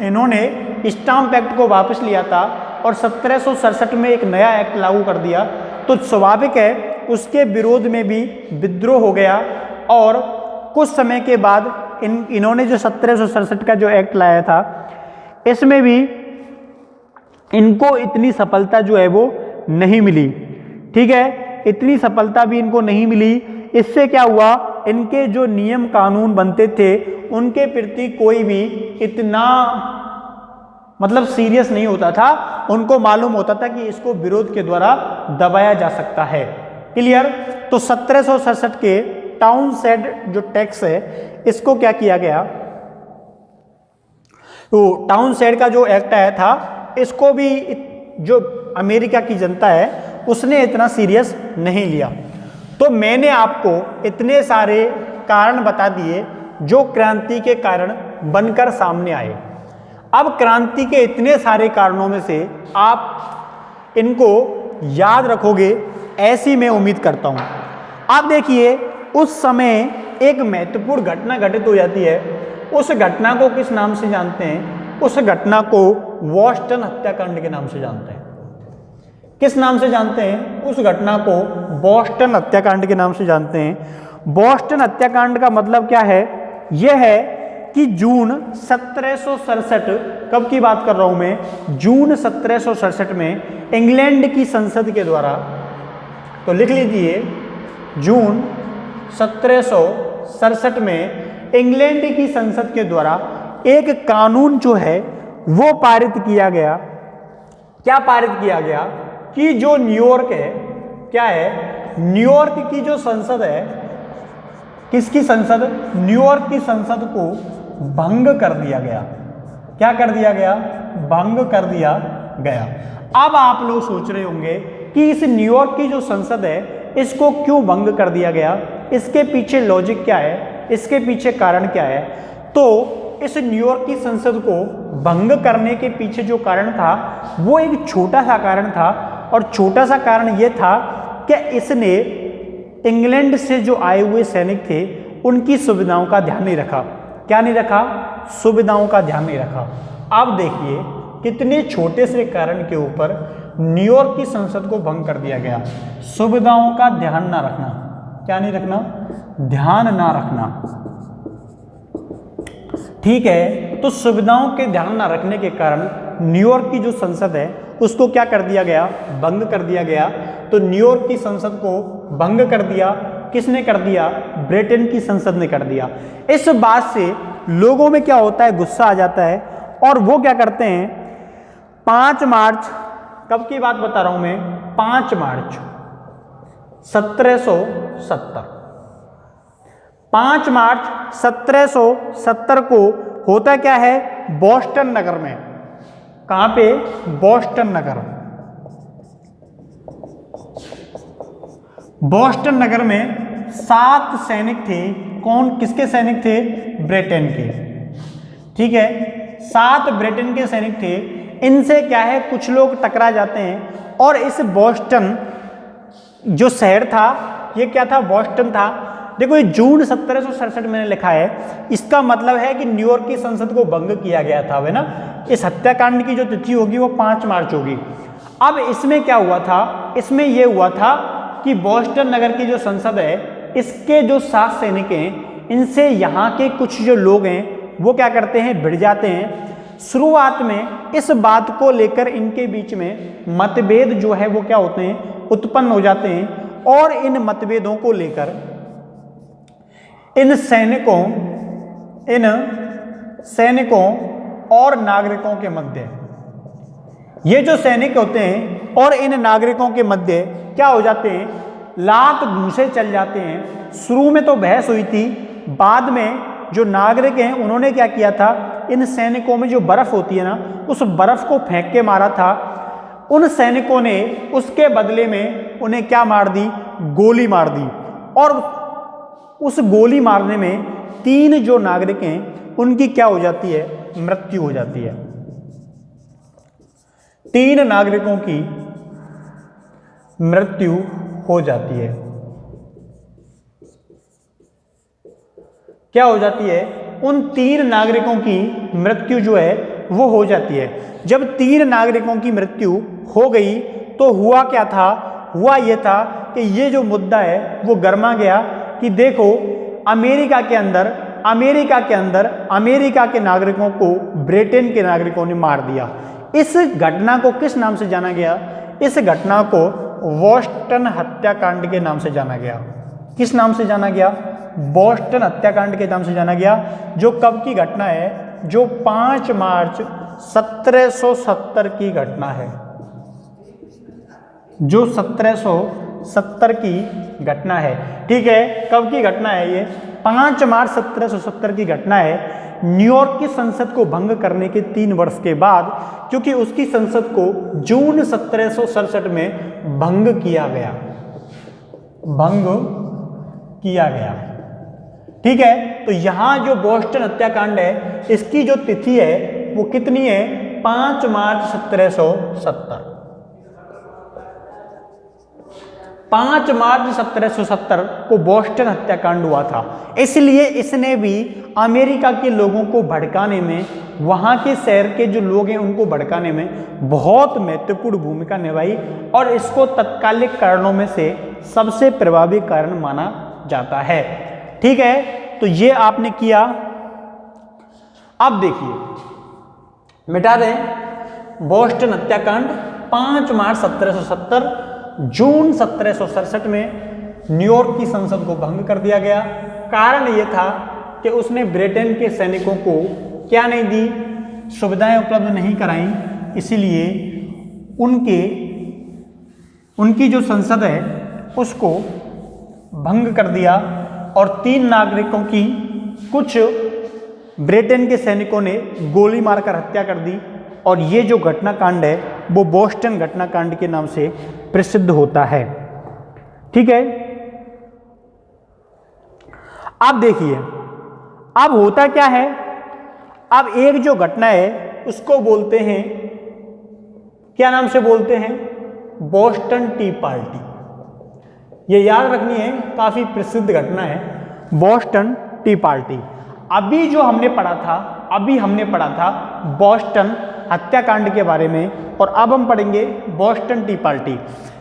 इन्होंने स्टाम्प एक्ट को वापस लिया था और 1767 में एक नया एक्ट लागू कर दिया, तो स्वाभाविक है उसके विरोध में भी विद्रोह हो गया। और कुछ समय के बाद इन्होंने जो 1767 का जो एक्ट लाया था, इसमें भी इनको इतनी सफलता जो है वो नहीं मिली। ठीक है, इतनी सफलता भी इनको नहीं मिली। इससे क्या हुआ, इनके जो नियम कानून बनते थे उनके प्रति कोई भी इतना मतलब सीरियस नहीं होता था। उनको मालूम होता था कि इसको विरोध के द्वारा दबाया जा सकता है। क्लियर। तो 1767 के टाउनशेंड जो टैक्स है इसको क्या किया गया, तो टाउनशेंड का जो एक्ट आया था इसको भी जो अमेरिका की जनता है उसने इतना सीरियस नहीं लिया। तो मैंने आपको इतने सारे कारण बता दिए जो क्रांति के कारण बनकर सामने आए। अब क्रांति के इतने सारे कारणों में से आप इनको याद रखोगे ऐसी मैं उम्मीद करता हूँ। आप देखिए, उस समय एक महत्वपूर्ण घटना घटित हो जाती है। उस घटना को किस नाम से जानते हैं, उस घटना को बोस्टन हत्याकांड के नाम से जानते हैं। किस नाम से जानते हैं, उस घटना को बोस्टन हत्याकांड के नाम से जानते हैं। बोस्टन हत्याकांड का मतलब क्या है, यह है कि जून 1767, कब की बात कर रहा हूं मैं, जून 1767 में इंग्लैंड की संसद के द्वारा, तो लिख लीजिए जून 1767 में इंग्लैंड की संसद के द्वारा एक कानून जो है वो पारित किया गया। क्या पारित किया गया कि जो न्यूयॉर्क है, क्या है, न्यूयॉर्क की जो संसद है, किसकी संसद, न्यूयॉर्क की संसद को भंग कर दिया गया। क्या कर दिया गया, भंग कर दिया गया। अब आप लोग सोच रहे होंगे कि इस न्यूयॉर्क की जो संसद है इसको क्यों भंग कर दिया गया, इसके पीछे लॉजिक क्या है, इसके पीछे कारण क्या है। तो इस न्यूयॉर्क की संसद को भंग करने के पीछे जो कारण था वो एक छोटा सा कारण था, और छोटा सा कारण ये था कि इसने इंग्लैंड से जो आए हुए सैनिक थे उनकी सुविधाओं का ध्यान नहीं रखा। क्या नहीं रखा, सुविधाओं का ध्यान नहीं रखा। अब देखिए कितने छोटे से कारण के ऊपर न्यूयॉर्क की संसद को भंग कर दिया गया। सुविधाओं का ध्यान ना रखना, क्या नहीं रखना, ध्यान ना रखना। ठीक है, तो सुविधाओं के ध्यान ना रखने के कारण न्यूयॉर्क की जो संसद है उसको क्या कर दिया गया, भंग कर दिया गया। तो न्यूयॉर्क की संसद को भंग कर दिया, किसने कर दिया, ब्रिटेन की संसद ने कर दिया। इस बात से लोगों में क्या होता है, गुस्सा आ जाता है, और वो क्या करते हैं, 5 मार्च, कब की बात बता रहा हूं मैं, 5 मार्च 1770, 5 मार्च 1770 को होता क्या है, बोस्टन नगर में। कहां पे, बोस्टन नगर। बोस्टन नगर में 7 सैनिक थे। कौन, किसके सैनिक थे, ब्रिटेन के। ठीक है, 7 ब्रिटेन के सैनिक थे। इनसे क्या है, कुछ लोग टकरा जाते हैं, और इस बोस्टन जो शहर था, ये क्या था, बोस्टन था। देखो ये जून 1767 मैंने लिखा है, इसका मतलब है कि न्यूयॉर्क की संसद को भंग किया गया था, है ना। इस हत्याकांड की जो तिथि होगी वो 5 मार्च होगी। अब इसमें क्या हुआ था, इसमें यह हुआ था कि बोस्टन नगर की जो संसद है, इसके जो 7 सैनिक हैं, इनसे यहाँ के कुछ जो लोग हैं वो क्या करते हैं, भिड़ जाते हैं। शुरुआत में इस बात को लेकर इनके बीच में मतभेद जो है वो क्या होते हैं, उत्पन्न हो जाते हैं, और इन मतभेदों को लेकर इन सैनिकों और नागरिकों के मध्य, ये जो सैनिक होते हैं और इन नागरिकों के मध्य क्या हो जाते हैं, लात घूंसे चल जाते हैं। शुरू में तो बहस हुई थी, बाद में जो नागरिक हैं उन्होंने क्या किया था, इन सैनिकों में जो बर्फ होती है ना, उस बर्फ को फेंक के मारा था। उन सैनिकों ने उसके बदले में उन्हें क्या मार दी, गोली मार दी। और उस गोली मारने में 3 जो नागरिक हैं उनकी क्या हो जाती है, मृत्यु हो जाती है। 3 नागरिकों की मृत्यु हो जाती है। क्या हो जाती है, उन 3 नागरिकों की मृत्यु जो है वो हो जाती है। जब 3 नागरिकों की मृत्यु हो गई तो हुआ क्या था, हुआ ये था कि ये जो मुद्दा है वो गर्मा गया कि देखो अमेरिका के अंदर अमेरिका के नागरिकों को ब्रिटेन के नागरिकों ने मार दिया। इस घटना को किस नाम से जाना गया, इस घटना को बोस्टन हत्याकांड के नाम से जाना गया। किस नाम से जाना गया, बोस्टन हत्याकांड के नाम से जाना गया। जो कब की घटना है, जो 5 मार्च 1770 की घटना है, जो 1770 की घटना है। ठीक है, कब की घटना है ये, 5 मार्च 1770 की घटना है। न्यूयॉर्क की संसद को भंग करने के 3 वर्ष के बाद, क्योंकि उसकी संसद को जून 1767 में भंग किया गया। ठीक है, तो यहां जो बोस्टन हत्याकांड है इसकी जो तिथि है वो कितनी है, 5 मार्च 1770। 5 मार्च 1770 को बोस्टन हत्याकांड हुआ था। इसलिए इसने भी अमेरिका के लोगों को भड़काने में, वहां के शहर के जो लोग हैं उनको भड़काने में बहुत महत्वपूर्ण भूमिका निभाई और इसको तत्कालिक कारणों में से सबसे प्रभावी कारण माना जाता है। ठीक है, तो ये आपने किया। अब देखिए, मिटा दें बोस्टन हत्याकांड 5 मार्च 1770, जून 1767 में न्यूयॉर्क की संसद को भंग कर दिया गया। कारण यह था कि उसने ब्रिटेन के सैनिकों को क्या नहीं दी, सुविधाएं उपलब्ध नहीं कराई, इसीलिए उनकी जो संसद है उसको भंग कर दिया और 3 नागरिकों की कुछ ब्रिटेन के सैनिकों ने गोली मारकर हत्या कर दी। और ये जो घटनाकांड है वो बोस्टन घटनाकांड के नाम से प्रसिद्ध होता है। ठीक है, अब देखिए, अब होता क्या है, अब एक जो घटना है उसको बोलते हैं, क्या नाम से बोलते हैं, बोस्टन टी पार्टी। ये याद रखनी है, काफी प्रसिद्ध घटना है बोस्टन टी पार्टी। अभी हमने पढ़ा था बोस्टन हत्याकांड के बारे में, और अब हम पढ़ेंगे बोस्टन टी पार्टी।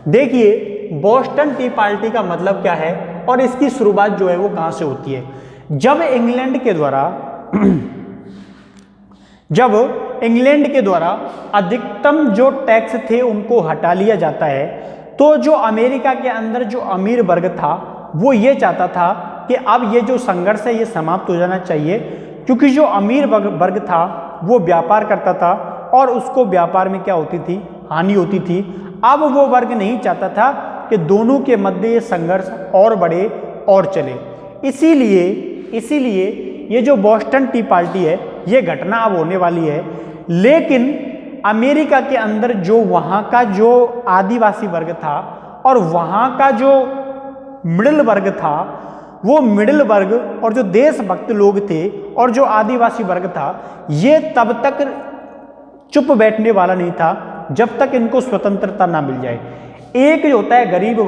देखिए, बोस्टन टी पार्टी का मतलब क्या है और इसकी शुरुआत जो है वो कहां से होती है। जब इंग्लैंड के द्वारा अधिकतम जो टैक्स थे उनको हटा लिया जाता है, तो जो अमेरिका के अंदर जो अमीर वर्ग था वो ये चाहता था कि अब ये जो संघर्ष है ये समाप्त हो जाना चाहिए, क्योंकि जो अमीर वर्ग था वो व्यापार करता था और उसको व्यापार में क्या होती थी, हानि होती थी। अब वो वर्ग नहीं चाहता था कि दोनों के मध्य ये संघर्ष और बढ़े और चले। इसीलिए ये जो बोस्टन टी पार्टी है ये घटना अब होने वाली है। लेकिन अमेरिका के अंदर जो वहाँ का जो आदिवासी वर्ग था और वहाँ का जो मिडिल वर्ग था, वो मिडिल वर्ग और जो देशभक्त लोग थे और जो आदिवासी वर्ग था, ये तब तक चुप बैठने वाला नहीं था जब तक इनको स्वतंत्रता ना मिल जाए। एक जो होता है गरीब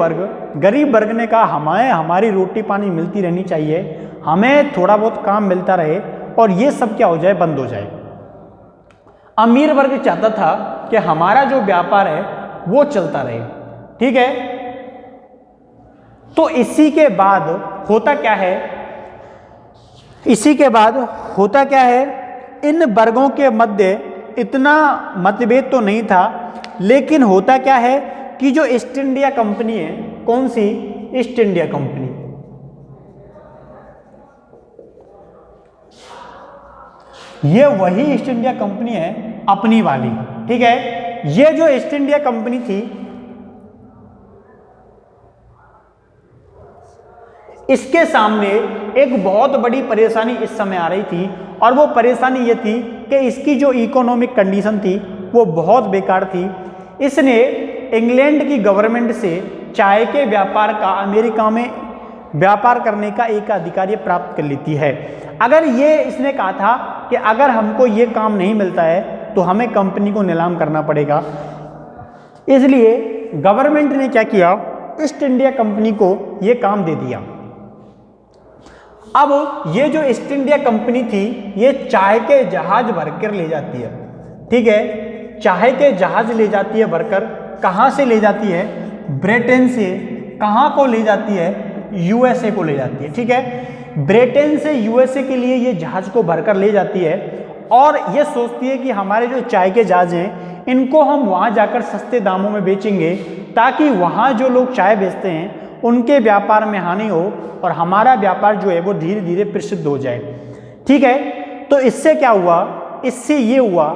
वर्ग ने कहा हमारी रोटी पानी मिलती रहनी चाहिए, हमें थोड़ा बहुत काम मिलता रहे और ये सब क्या हो जाए, बंद हो जाए। अमीर वर्ग चाहता था कि हमारा जो व्यापार है वो चलता रहे। ठीक है, तो इसी के बाद होता क्या है, इन वर्गों के मध्य इतना मतभेद तो नहीं था, लेकिन होता क्या है कि जो ईस्ट इंडिया कंपनी है, कौन सी, ईस्ट इंडिया कंपनी, ये वही ईस्ट इंडिया कंपनी है अपनी वाली। ठीक है, ये जो ईस्ट इंडिया कंपनी थी, इसके सामने एक बहुत बड़ी परेशानी इस समय आ रही थी, और वो परेशानी ये थी कि इसकी जो इकोनॉमिक कंडीशन थी वो बहुत बेकार थी। इसने इंग्लैंड की गवर्नमेंट से चाय के व्यापार का अमेरिका में व्यापार करने का एक अधिकार ये प्राप्त कर लेती है। अगर ये इसने कहा था कि अगर हमको ये काम नहीं मिलता है तो हमें कंपनी को नीलाम करना पड़ेगा, इसलिए गवर्नमेंट ने क्या किया, ईस्ट इंडिया कंपनी को ये काम दे दिया। अब ये जो ईस्ट इंडिया कंपनी थी ये चाय के जहाज भरकर ले जाती है, ठीक है, चाय के जहाज ले जाती है भरकर। कहाँ से ले जाती है? ब्रिटेन से। कहाँ को ले जाती है? यूएसए को ले जाती है, ठीक है। ब्रिटेन से यूएसए के लिए ये जहाज को भरकर ले जाती है और ये सोचती है कि हमारे जो चाय के जहाज हैं इनको हम वहाँ जाकर सस्ते दामों में बेचेंगे ताकि वहाँ जो लोग चाय बेचते हैं उनके व्यापार में हानि हो और हमारा व्यापार जो है वो धीरे धीरे प्रसिद्ध हो जाए, ठीक है। तो इससे क्या हुआ? इससे ये हुआ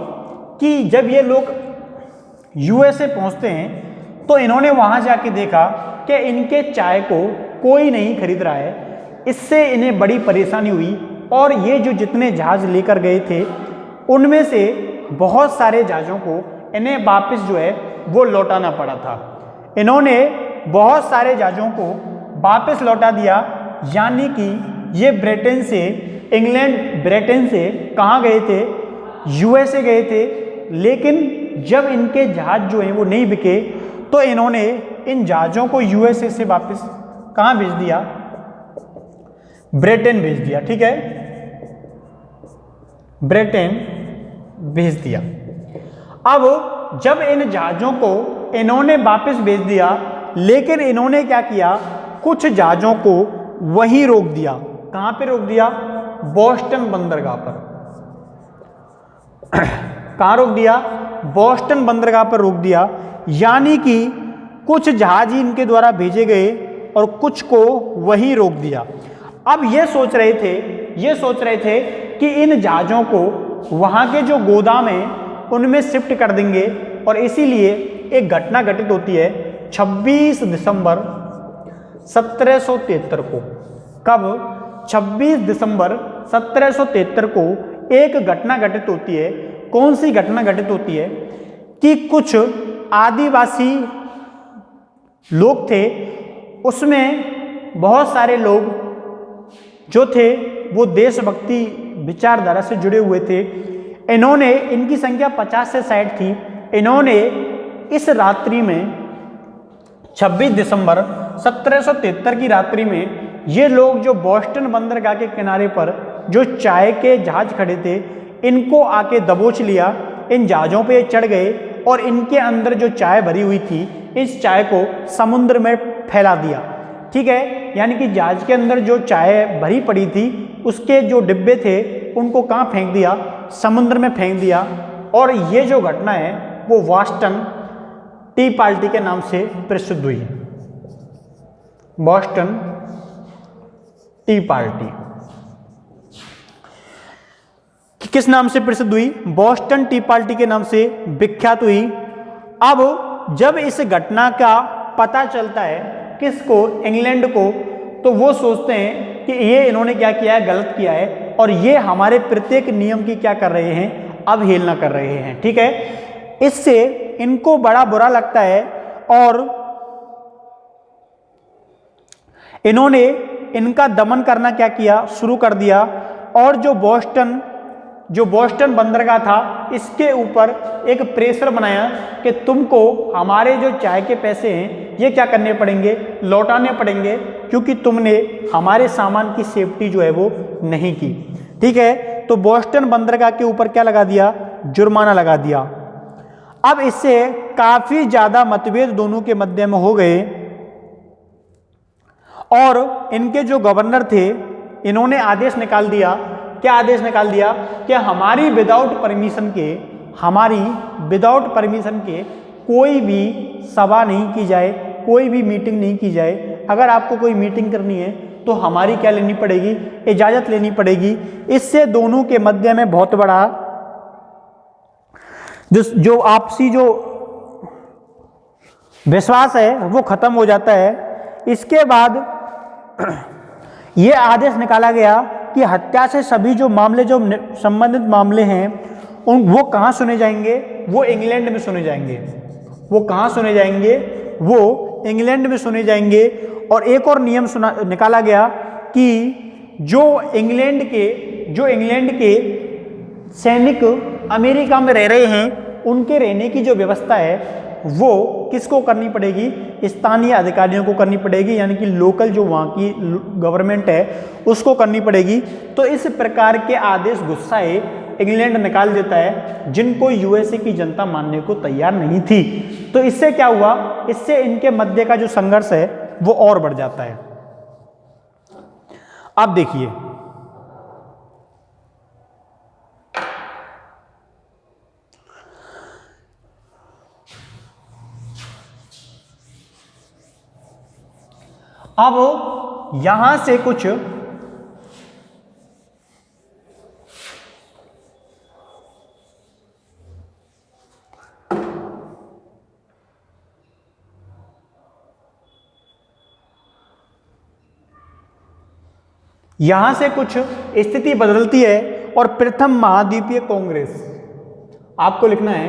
कि जब ये लोग यूएसए पहुँचते हैं तो इन्होंने वहाँ जाके देखा कि इनके चाय को कोई नहीं खरीद रहा है। इससे इन्हें बड़ी परेशानी हुई और ये जो जितने जहाज लेकर गए थे उनमें से बहुत सारे जहाज़ों को इन्हें वापस जो है वो लौटाना पड़ा था। इन्होंने बहुत सारे जहाज़ों को वापस लौटा दिया, यानी कि ये ब्रिटेन से ब्रिटेन से कहाँ गए थे? यूएसए गए थे। लेकिन जब इनके जहाज जो हैं वो नहीं बिके तो इन्होंने इन जहाज़ों को यूएसए से वापस कहाँ भेज दिया? ब्रिटेन भेज दिया, ठीक है, ब्रिटेन भेज दिया। अब जब इन जहाज़ों को इन्होंने वापस भेज दिया, लेकिन इन्होंने क्या किया, कुछ जहाज़ों को वहीं रोक दिया। कहाँ पे रोक दिया? बोस्टन बंदरगाह पर। कहाँ रोक दिया? बोस्टन बंदरगाह पर रोक दिया, यानी कि कुछ जहाज ही इनके द्वारा भेजे गए और कुछ को वहीं रोक दिया। अब ये सोच रहे थे कि इन जहाज़ों को वहाँ के जो गोदाम हैं उनमें शिफ्ट कर देंगे और इसीलिए एक घटना घटित होती है 26 दिसंबर 1773 को। कब? 26 दिसंबर 1773 को एक घटना घटित होती है। कौन सी घटना घटित होती है? कि कुछ आदिवासी लोग थे, उसमें बहुत सारे लोग जो थे वो देशभक्ति विचारधारा से जुड़े हुए थे। इन्होंने, इनकी संख्या 50 से 60 थी। इन्होंने इस रात्रि में 26 दिसंबर 1773 की रात्रि में ये लोग जो बोस्टन बंदरगाह के किनारे पर जो चाय के जहाज खड़े थे इनको आके दबोच लिया। इन जहाज़ों पे चढ़ गए और इनके अंदर जो चाय भरी हुई थी इस चाय को समुद्र में फैला दिया, ठीक है। यानी कि जहाज के अंदर जो चाय भरी पड़ी थी उसके जो डिब्बे थे उनको कहाँ फेंक दिया? समुद्र में फेंक दिया। और ये जो घटना है वो बोस्टन टी पार्टी के नाम से प्रसिद्ध हुई। बोस्टन टी पार्टी किस नाम से प्रसिद्ध हुई? बोस्टन टी पार्टी के नाम से विख्यात हुई। अब जब इस घटना का पता चलता है किसको? इंग्लैंड को, तो वो सोचते हैं कि ये इन्होंने क्या किया है? गलत किया है और ये हमारे प्रत्येक नियम की क्या कर रहे हैं? अवहेलना कर रहे हैं, ठीक है। इससे इनको बड़ा बुरा लगता है और इन्होंने इनका दमन करना क्या किया? शुरू कर दिया। और जो बोस्टन बंदरगाह था इसके ऊपर एक प्रेशर बनाया कि तुमको हमारे जो चाय के पैसे हैं ये क्या करने पड़ेंगे? लौटाने पड़ेंगे, क्योंकि तुमने हमारे सामान की सेफ्टी जो है वो नहीं की, ठीक है। तो बोस्टन बंदरगाह के ऊपर क्या लगा दिया? जुर्माना लगा दिया। अब इससे काफी ज्यादा मतभेद दोनों के मध्य में हो गए और इनके जो गवर्नर थे इन्होंने आदेश निकाल दिया। क्या आदेश निकाल दिया? कि हमारी विदाउट परमिशन के कोई भी सभा नहीं की जाए, कोई भी मीटिंग नहीं की जाए। अगर आपको कोई मीटिंग करनी है तो हमारी क्या लेनी पड़ेगी? इजाजत लेनी पड़ेगी। इससे दोनों के मध्य में बहुत बड़ा जो आपसी जो विश्वास है वो खत्म हो जाता है। इसके बाद ये आदेश निकाला गया कि हत्या से सभी जो मामले, जो संबंधित मामले हैं वो कहाँ सुने जाएंगे? वो इंग्लैंड में सुने जाएंगे। वो कहाँ सुने जाएंगे, वो इंग्लैंड में सुने जाएंगे। और एक और नियम निकाला गया कि जो इंग्लैंड के सैनिक अमेरिका में रह रहे हैं, उनके रहने की जो व्यवस्था है वो किसको करनी पड़ेगी, स्थानीय अधिकारियों को करनी पड़ेगी, यानी कि लोकल जो वहाँ की गवर्नमेंट है उसको करनी पड़ेगी। तो इस प्रकार के आदेश गुस्साए इंग्लैंड निकाल देता है, जिनको यूएसए की जनता मानने को तैयार नहीं थी। तो इससे क्या हुआ, इससे इनके मध्य का जो संघर्ष है वो और बढ़ जाता है। अब देखिए, अब यहां से कुछ स्थिति बदलती है और प्रथम महाद्वीपीय कांग्रेस, आपको लिखना है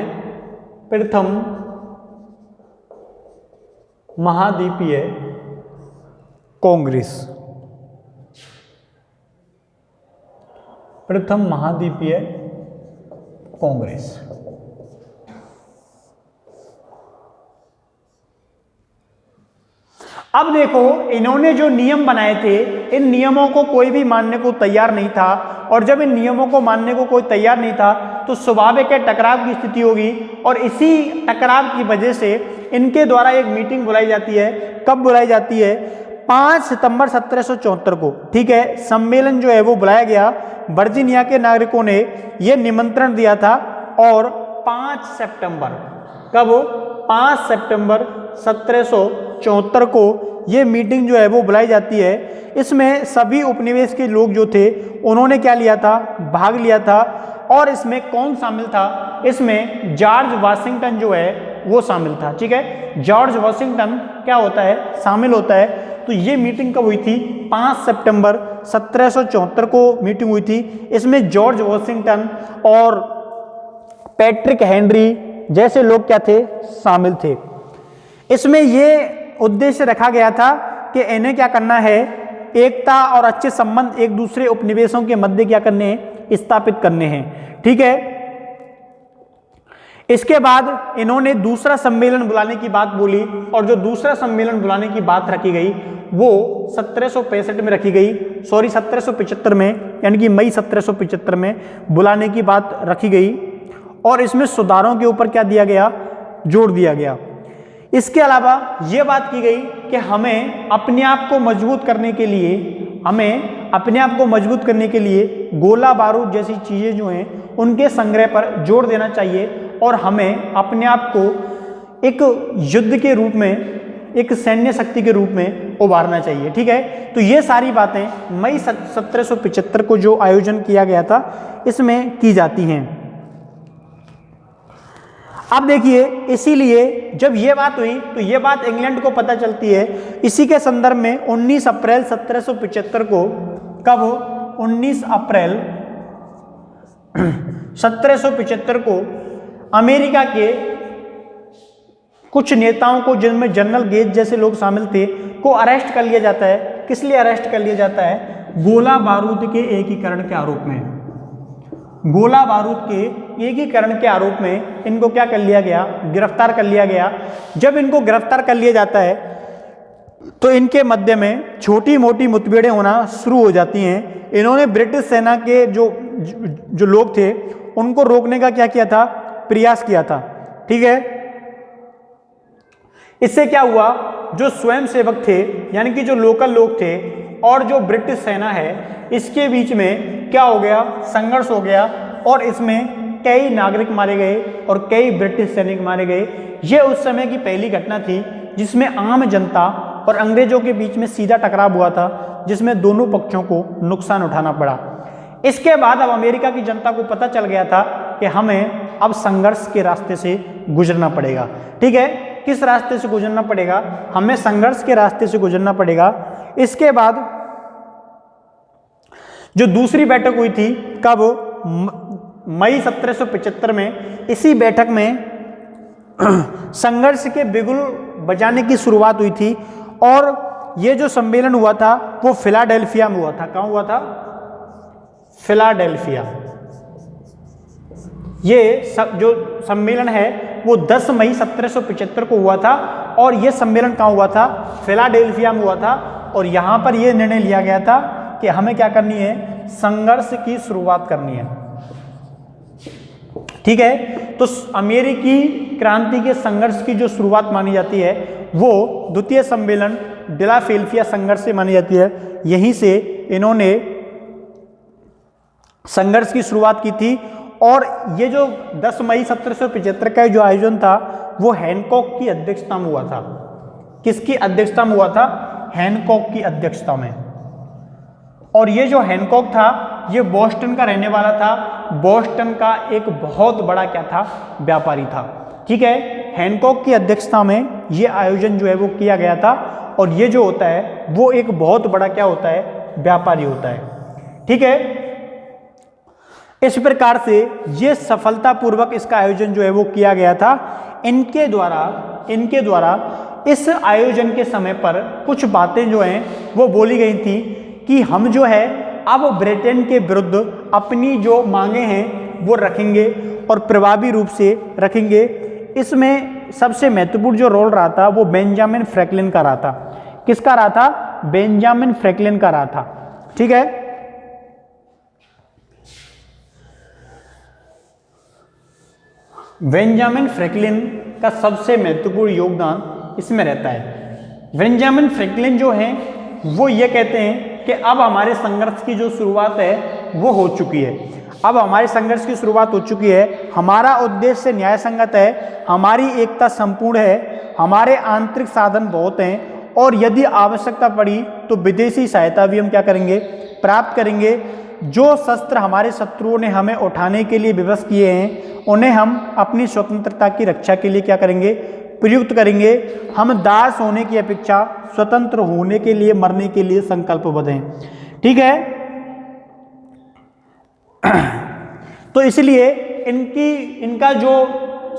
प्रथम महाद्वीपीय कांग्रेस, प्रथम महाद्वीपीय कांग्रेस। अब देखो, इन्होंने जो नियम बनाए थे, इन नियमों को कोई भी मानने को तैयार नहीं था, और जब इन नियमों को मानने को कोई तैयार नहीं था तो स्वाभाविक है टकराव की स्थिति होगी। और इसी टकराव की वजह से इनके द्वारा एक मीटिंग बुलाई जाती है। कब बुलाई जाती है, 5 सितंबर 1774 को, ठीक है। सम्मेलन जो है वो बुलाया गया, वर्जीनिया के नागरिकों ने यह निमंत्रण दिया था, और 5 सितंबर, कब, 5 सितंबर 1774 को ये मीटिंग जो है वो बुलाई जाती है। इसमें सभी उपनिवेश के लोग जो थे उन्होंने क्या लिया था, भाग लिया था। और इसमें कौन शामिल था, इसमें जॉर्ज वाशिंगटन जो है वो शामिल था, ठीक है। जॉर्ज वाशिंगटन क्या होता है, शामिल होता है। तो ये मीटिंग कब हुई थी, 5 सितंबर 1774 को मीटिंग हुई थी। इसमें जॉर्ज वाशिंगटन और पैट्रिक हेनरी जैसे लोग क्या थे, शामिल थे। इसमें ये उद्देश्य रखा गया था कि इन्हें क्या करना है, एकता और अच्छे संबंध एक दूसरे उपनिवेशों के मध्य क्या करने हैं, स्थापित करने हैं, ठीक है। इसके बाद इन्होंने दूसरा सम्मेलन बुलाने की बात बोली, और जो दूसरा सम्मेलन बुलाने की बात रखी गई वो 1765 में रखी गई, 1775 में, यानी कि मई 1775 में बुलाने की बात रखी गई। और इसमें सुधारों के ऊपर क्या दिया गया, जोर दिया गया। इसके अलावा ये बात की गई कि हमें अपने आप को मजबूत करने के लिए गोला बारूद जैसी चीज़ें जो हैं उनके संग्रह पर जोर देना चाहिए, और हमें अपने आप को एक युद्ध के रूप में, एक सैन्य शक्ति के रूप में उभारना चाहिए, ठीक है। तो ये सारी बातें मई 1775 को जो आयोजन किया गया था इसमें की जाती हैं। अब देखिए, इसीलिए जब ये बात हुई तो ये बात इंग्लैंड को पता चलती है। इसी के संदर्भ में 19 अप्रैल 1775 को, कब, 19 अप्रैल 1775 को अमेरिका के कुछ नेताओं को, जिनमें जनरल गेज जैसे लोग शामिल थे, को अरेस्ट कर लिया जाता है। किस लिए अरेस्ट कर लिया जाता है, गोला बारूद के एकीकरण के आरोप में। गोला बारूद के एकीकरण के आरोप में इनको क्या कर लिया गया, गिरफ्तार कर लिया गया। जब इनको गिरफ्तार कर लिया जाता है तो इनके मध्य में छोटी मोटी मुठभेड़ें होना शुरू हो जाती हैं। इन्होंने ब्रिटिश सेना के जो लोग थे उनको रोकने का क्या किया था, प्रयास किया था, ठीक है। इससे क्या हुआ, जो स्वयंसेवक थे, यानी कि जो लोकल लोग थे, और जो ब्रिटिश सेना है, इसके बीच में क्या हो गया, संघर्ष हो गया, और इसमें कई नागरिक मारे गए और कई ब्रिटिश सैनिक मारे गए। यह उस समय की पहली घटना थी जिसमें आम जनता और अंग्रेजों के बीच में सीधा टकराव हुआ था, जिसमें दोनों पक्षों को नुकसान उठाना पड़ा। इसके बाद अब अमेरिका की जनता को पता चल गया था कि हमें अब संघर्ष के रास्ते से गुजरना पड़ेगा, ठीक है। किस रास्ते से गुजरना पड़ेगा, हमें संघर्ष के रास्ते से गुजरना पड़ेगा। इसके बाद जो दूसरी बैठक हुई थी, कब, मई 1775 में। इसी बैठक में संघर्ष के बिगुल बजाने की शुरुआत हुई थी और ये जो सम्मेलन हुआ था वो फिलाडेल्फिया में हुआ था। कहाँ हुआ था? फिलाडेल्फिया। ये सब जो सम्मेलन है वो 10 मई 1775 को हुआ था और ये सम्मेलन कहाँ हुआ था? फिलाडेल्फिया में हुआ था। और यहाँ पर ये निर्णय लिया गया था कि हमें क्या करनी है? संघर्ष की शुरुआत करनी है। ठीक है, तो अमेरिकी क्रांति के संघर्ष की जो शुरुआत मानी जाती है वो द्वितीय सम्मेलन फिलाडेल्फिया संघर्ष से मानी जाती है। यहीं से इन्होंने संघर्ष की शुरुआत की थी और ये जो 10 मई 1775 का जो आयोजन था वो हैनकॉक की अध्यक्षता में हुआ था। किसकी अध्यक्षता में हुआ था? हैनकॉक की अध्यक्षता में। और ये जो हैनकॉक था ये बोस्टन का रहने वाला था। बोस्टन का एक बहुत बड़ा क्या था? व्यापारी था। ठीक है, हैनकॉक की अध्यक्षता में ये आयोजन जो है वो किया गया था और ये जो होता है वो एक बहुत बड़ा क्या होता है? व्यापारी होता है। ठीक है, इस प्रकार से ये सफलतापूर्वक इसका आयोजन जो है वो किया गया था। इनके द्वारा इस आयोजन के समय पर कुछ बातें जो हैं वो बोली गई थी कि हम जो है अब ब्रिटेन के विरुद्ध अपनी जो मांगे हैं वो रखेंगे और प्रभावी रूप से रखेंगे। इसमें सबसे महत्वपूर्ण जो रोल रहा था वो बेंजामिन फ्रैंकलिन का रहा था। किसका रहा था? बेंजामिन फ्रैंकलिन का रहा था। ठीक है, बेंजामिन फ्रैंकलिन का सबसे महत्वपूर्ण योगदान इसमें रहता है। बेंजामिन फ्रैंकलिन जो है वो ये कहते हैं कि अब हमारे संघर्ष की जो शुरुआत है वो हो चुकी है। अब हमारे संघर्ष की शुरुआत हो चुकी है। हमारा उद्देश्य न्याय संगत है, हमारी एकता संपूर्ण है, हमारे आंतरिक साधन बहुत हैं और यदि आवश्यकता पड़ी तो विदेशी सहायता भी हम क्या करेंगे? प्राप्त करेंगे। जो शस्त्र हमारे शत्रुओं ने हमें उठाने के लिए विवश किए हैं उन्हें हम अपनी स्वतंत्रता की रक्षा के लिए क्या करेंगे? प्रयुक्त करेंगे। हम दास होने की अपेक्षा स्वतंत्र होने के लिए, मरने के लिए संकल्पबद्ध हैं। ठीक है, तो इसलिए इनका जो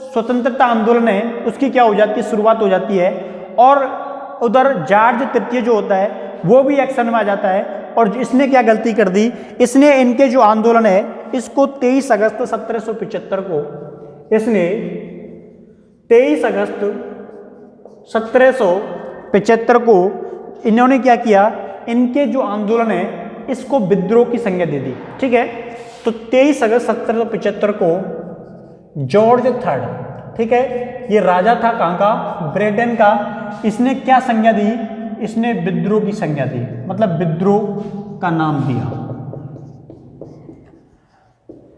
स्वतंत्रता आंदोलन है उसकी क्या हो जाती है? शुरुआत हो जाती है। और उधर जॉर्ज तृतीय जो होता है वो भी एक्शन में आ जाता है और इसने क्या गलती कर दी? इसने इनके जो आंदोलन है इसको 23 अगस्त 1775 को इसने 23 अगस्त 1775 को इन्होंने क्या किया? इनके जो आंदोलन है इसको विद्रोह की संज्ञा दे दी। ठीक है, तो 23 अगस्त 1775 को जॉर्ज थर्ड, ठीक है, ये राजा था कहाँ का? ब्रिटेन का। इसने क्या संज्ञा दी? इसने विद्रोह की संज्ञा दी, मतलब विद्रोह का नाम दिया।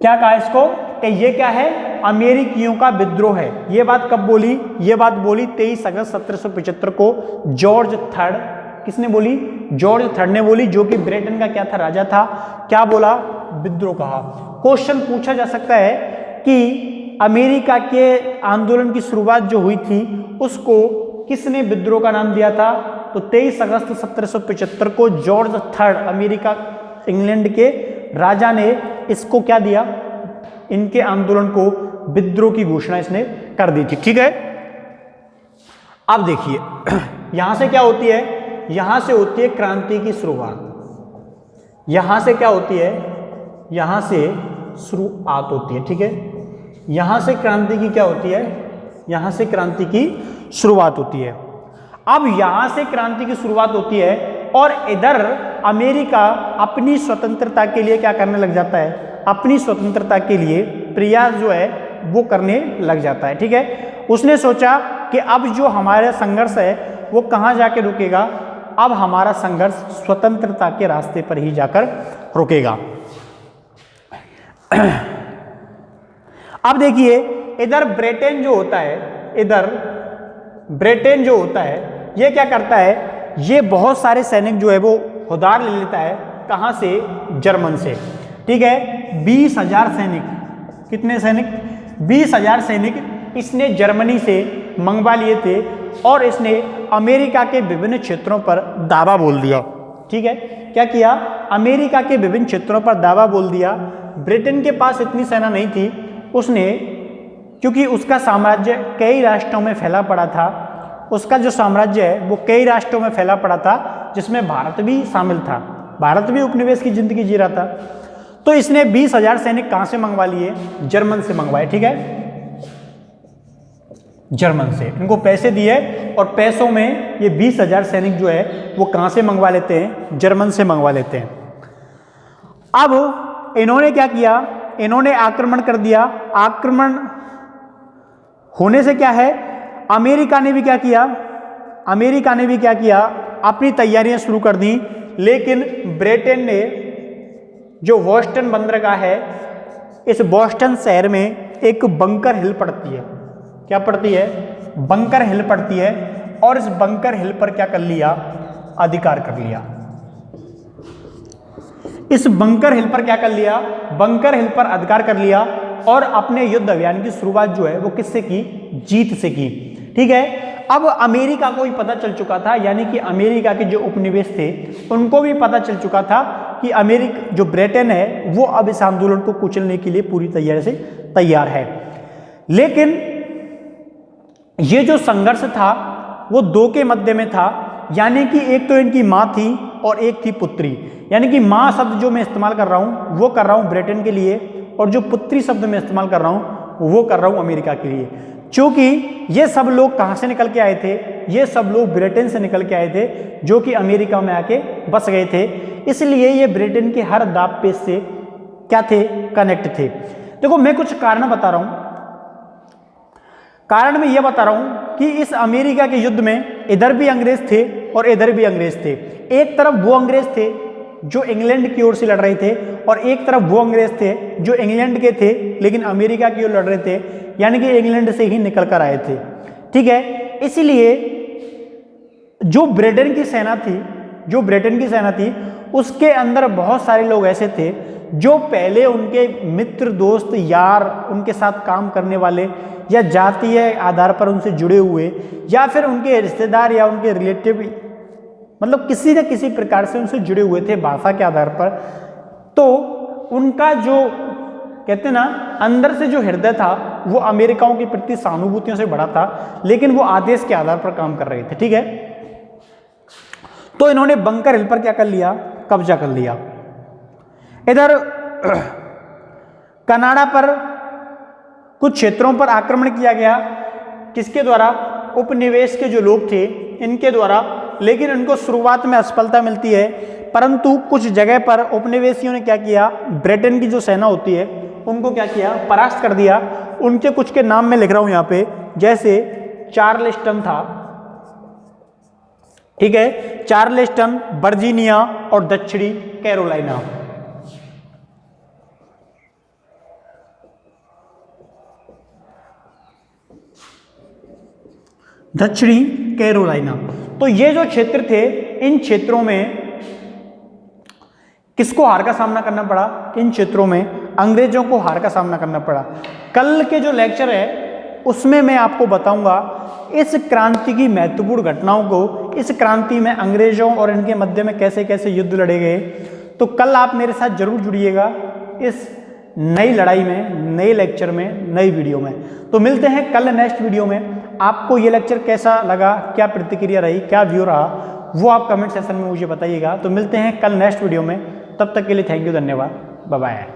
क्या कहा इसको? कि ये क्या है? अमेरिकियों का विद्रोह है। ये बात कब बोली? ये बात बोली 23 अगस्त 1775 को जॉर्ज थर्ड। किसने बोली? जॉर्ज थर्ड ने बोली, जो कि ब्रिटेन का क्या था? राजा था। क्या बोला? विद्रोह कहा। क्वेश्चन पूछा जा सकता है कि अमेरिका के आंदोलन की शुरुआत जो हुई थी उसको किसने विद्रोह का नाम दिया था? तो 23 अगस्त 1775 को जॉर्ज थर्ड, अमेरिका इंग्लैंड के राजा ने इसको क्या दिया? इनके आंदोलन को विद्रोह की घोषणा इसने कर दी थी। ठीक है, अब देखिए यहां से क्या होती है? यहां से होती है क्रांति की शुरुआत। यहां से क्या होती है? यहां से शुरुआत होती है। ठीक है, यहां से क्रांति की क्या होती है? यहां से क्रांति की शुरुआत होती है। अब यहां से क्रांति की शुरुआत होती है और इधर अमेरिका अपनी स्वतंत्रता के लिए क्या करने लग जाता है? अपनी स्वतंत्रता के लिए प्रयास जो है वो करने लग जाता है। ठीक है, उसने सोचा कि अब जो हमारा संघर्ष है वो कहाँ जाके रुकेगा? अब हमारा संघर्ष स्वतंत्रता के रास्ते पर ही जाकर रुकेगा। अब देखिए इधर ब्रिटेन जो होता है, इधर ब्रिटेन जो होता है ये क्या करता है? ये बहुत सारे सैनिक जो है वो उधार ले लेता है। कहाँ से? जर्मन से। ठीक है, 20,000 सैनिक। कितने सैनिक? 20,000 सैनिक इसने जर्मनी से मंगवा लिए थे और इसने अमेरिका के विभिन्न क्षेत्रों पर दावा बोल दिया। ठीक है, क्या किया? अमेरिका के विभिन्न क्षेत्रों पर दावा बोल दिया। ब्रिटेन के पास इतनी सेना नहीं थी, उसने क्योंकि उसका साम्राज्य कई राष्ट्रों में फैला पड़ा था। उसका जो साम्राज्य है वो कई राष्ट्रों में फैला पड़ा था, जिसमें भारत भी शामिल था। भारत भी उपनिवेश की जिंदगी जी रहा था। तो इसने 20,000 सैनिक कहाँ से मंगवा लिए? जर्मन से मंगवाए। ठीक है, जर्मन से इनको पैसे दिए और पैसों में ये 20,000 सैनिक जो है वो कहाँ से मंगवा लेते हैं? जर्मन से मंगवा लेते हैं। अब इन्होंने क्या किया? इन्होंने आक्रमण कर दिया। आक्रमण होने से क्या है, अमेरिका ने भी क्या किया? अमेरिका ने भी क्या किया? अपनी तैयारियां शुरू कर दी। लेकिन ब्रिटेन ने जो बोस्टन बंदरगाह है, इस बोस्टन शहर में एक बंकर हिल पड़ती है। क्या पड़ती है? बंकर हिल पड़ती है। और इस बंकर हिल पर क्या कर लिया? अधिकार कर लिया। इस बंकर हिल पर क्या कर लिया? बंकर हिल पर अधिकार कर लिया और अपने युद्ध अभियान की शुरुआत जो है वो किससे की? जीत से की। ठीक है, अब अमेरिका को भी पता चल चुका था, यानी कि अमेरिका के जो उपनिवेश थे उनको भी पता चल चुका था कि अमेरिका जो ब्रिटेन है वो अब इस आंदोलन को कुचलने के लिए पूरी तैयारी से तैयार है। लेकिन ये जो संघर्ष था वो दो के मध्य में था, यानी कि एक तो इनकी मां थी और एक थी पुत्री। यानी कि मां शब्द जो मैं इस्तेमाल कर रहा हूं वो कर रहा हूं ब्रिटेन के लिए, और जो पुत्री शब्द मैं इस्तेमाल कर रहा हूं वो कर रहा हूं अमेरिका के लिए। क्योंकि ये सब लोग कहां से निकल के आए थे? ये सब लोग ब्रिटेन से निकल के आए थे, जो कि अमेरिका में आके बस गए थे। इसलिए ये ब्रिटेन के हर दाव पेच से क्या थे? कनेक्ट थे। देखो, मैं कुछ कारण बता रहा हूं। कारण मैं ये बता रहा हूं कि इस अमेरिका के युद्ध में इधर भी अंग्रेज थे और इधर भी अंग्रेज थे। एक तरफ वो अंग्रेज थे जो इंग्लैंड की ओर से लड़ रहे थे, और एक तरफ वो अंग्रेज थे जो इंग्लैंड के थे लेकिन अमेरिका की ओर लड़ रहे थे, यानी कि इंग्लैंड से ही निकल कर आए थे। ठीक है, इसलिए जो ब्रिटेन की सेना थी उसके अंदर बहुत सारे लोग ऐसे थे जो पहले उनके मित्र, दोस्त, यार, उनके साथ काम करने वाले, या जातीय आधार पर उनसे जुड़े हुए, या फिर उनके रिश्तेदार या उनके रिलेटिव, मतलब किसी न किसी प्रकार से उनसे जुड़े हुए थे भाषा के आधार पर। तो उनका जो कहते ना अंदर से जो हृदय था वो अमेरिकाओं के प्रति सहानुभूतियों से बड़ा था, लेकिन वो आदेश के आधार पर काम कर रहे थे। ठीक है, तो इन्होंने बंकर हिल पर क्या कर लिया? कब्जा कर लिया। इधर कनाडा पर कुछ क्षेत्रों पर आक्रमण किया गया। किसके द्वारा? उपनिवेश के जो लोग थे इनके द्वारा। लेकिन उनको शुरुआत में असफलता मिलती है, परंतु कुछ जगह पर उपनिवेशियों ने क्या किया? ब्रिटेन की जो सेना होती है उनको क्या किया? परास्त कर दिया। उनके कुछ के नाम मैं लिख रहा हूं यहां पे, जैसे चार्लेस्टन था। ठीक है, चार्लेस्टन, वर्जीनिया और दक्षिणी कैरोलिना। दक्षिणी कैरोलिना। तो ये जो क्षेत्र थे, इन क्षेत्रों में किसको हार का सामना करना पड़ा? इन क्षेत्रों में अंग्रेजों को हार का सामना करना पड़ा। कल के जो लेक्चर है उसमें मैं आपको बताऊंगा इस क्रांति की महत्वपूर्ण घटनाओं को, इस क्रांति में अंग्रेजों और इनके मध्य में कैसे कैसे युद्ध लड़े गए। तो कल आप मेरे साथ जरूर जुड़िएगा इस नई लड़ाई में, नए लेक्चर में, नई वीडियो में। तो मिलते हैं कल नेक्स्ट वीडियो में। आपको ये लेक्चर कैसा लगा, क्या प्रतिक्रिया रही, क्या व्यू रहा, वो आप कमेंट सेक्शन में मुझे बताइएगा। तो मिलते हैं कल नेक्स्ट वीडियो में। तब तक के लिए थैंक यू, धन्यवाद, बाय बाय।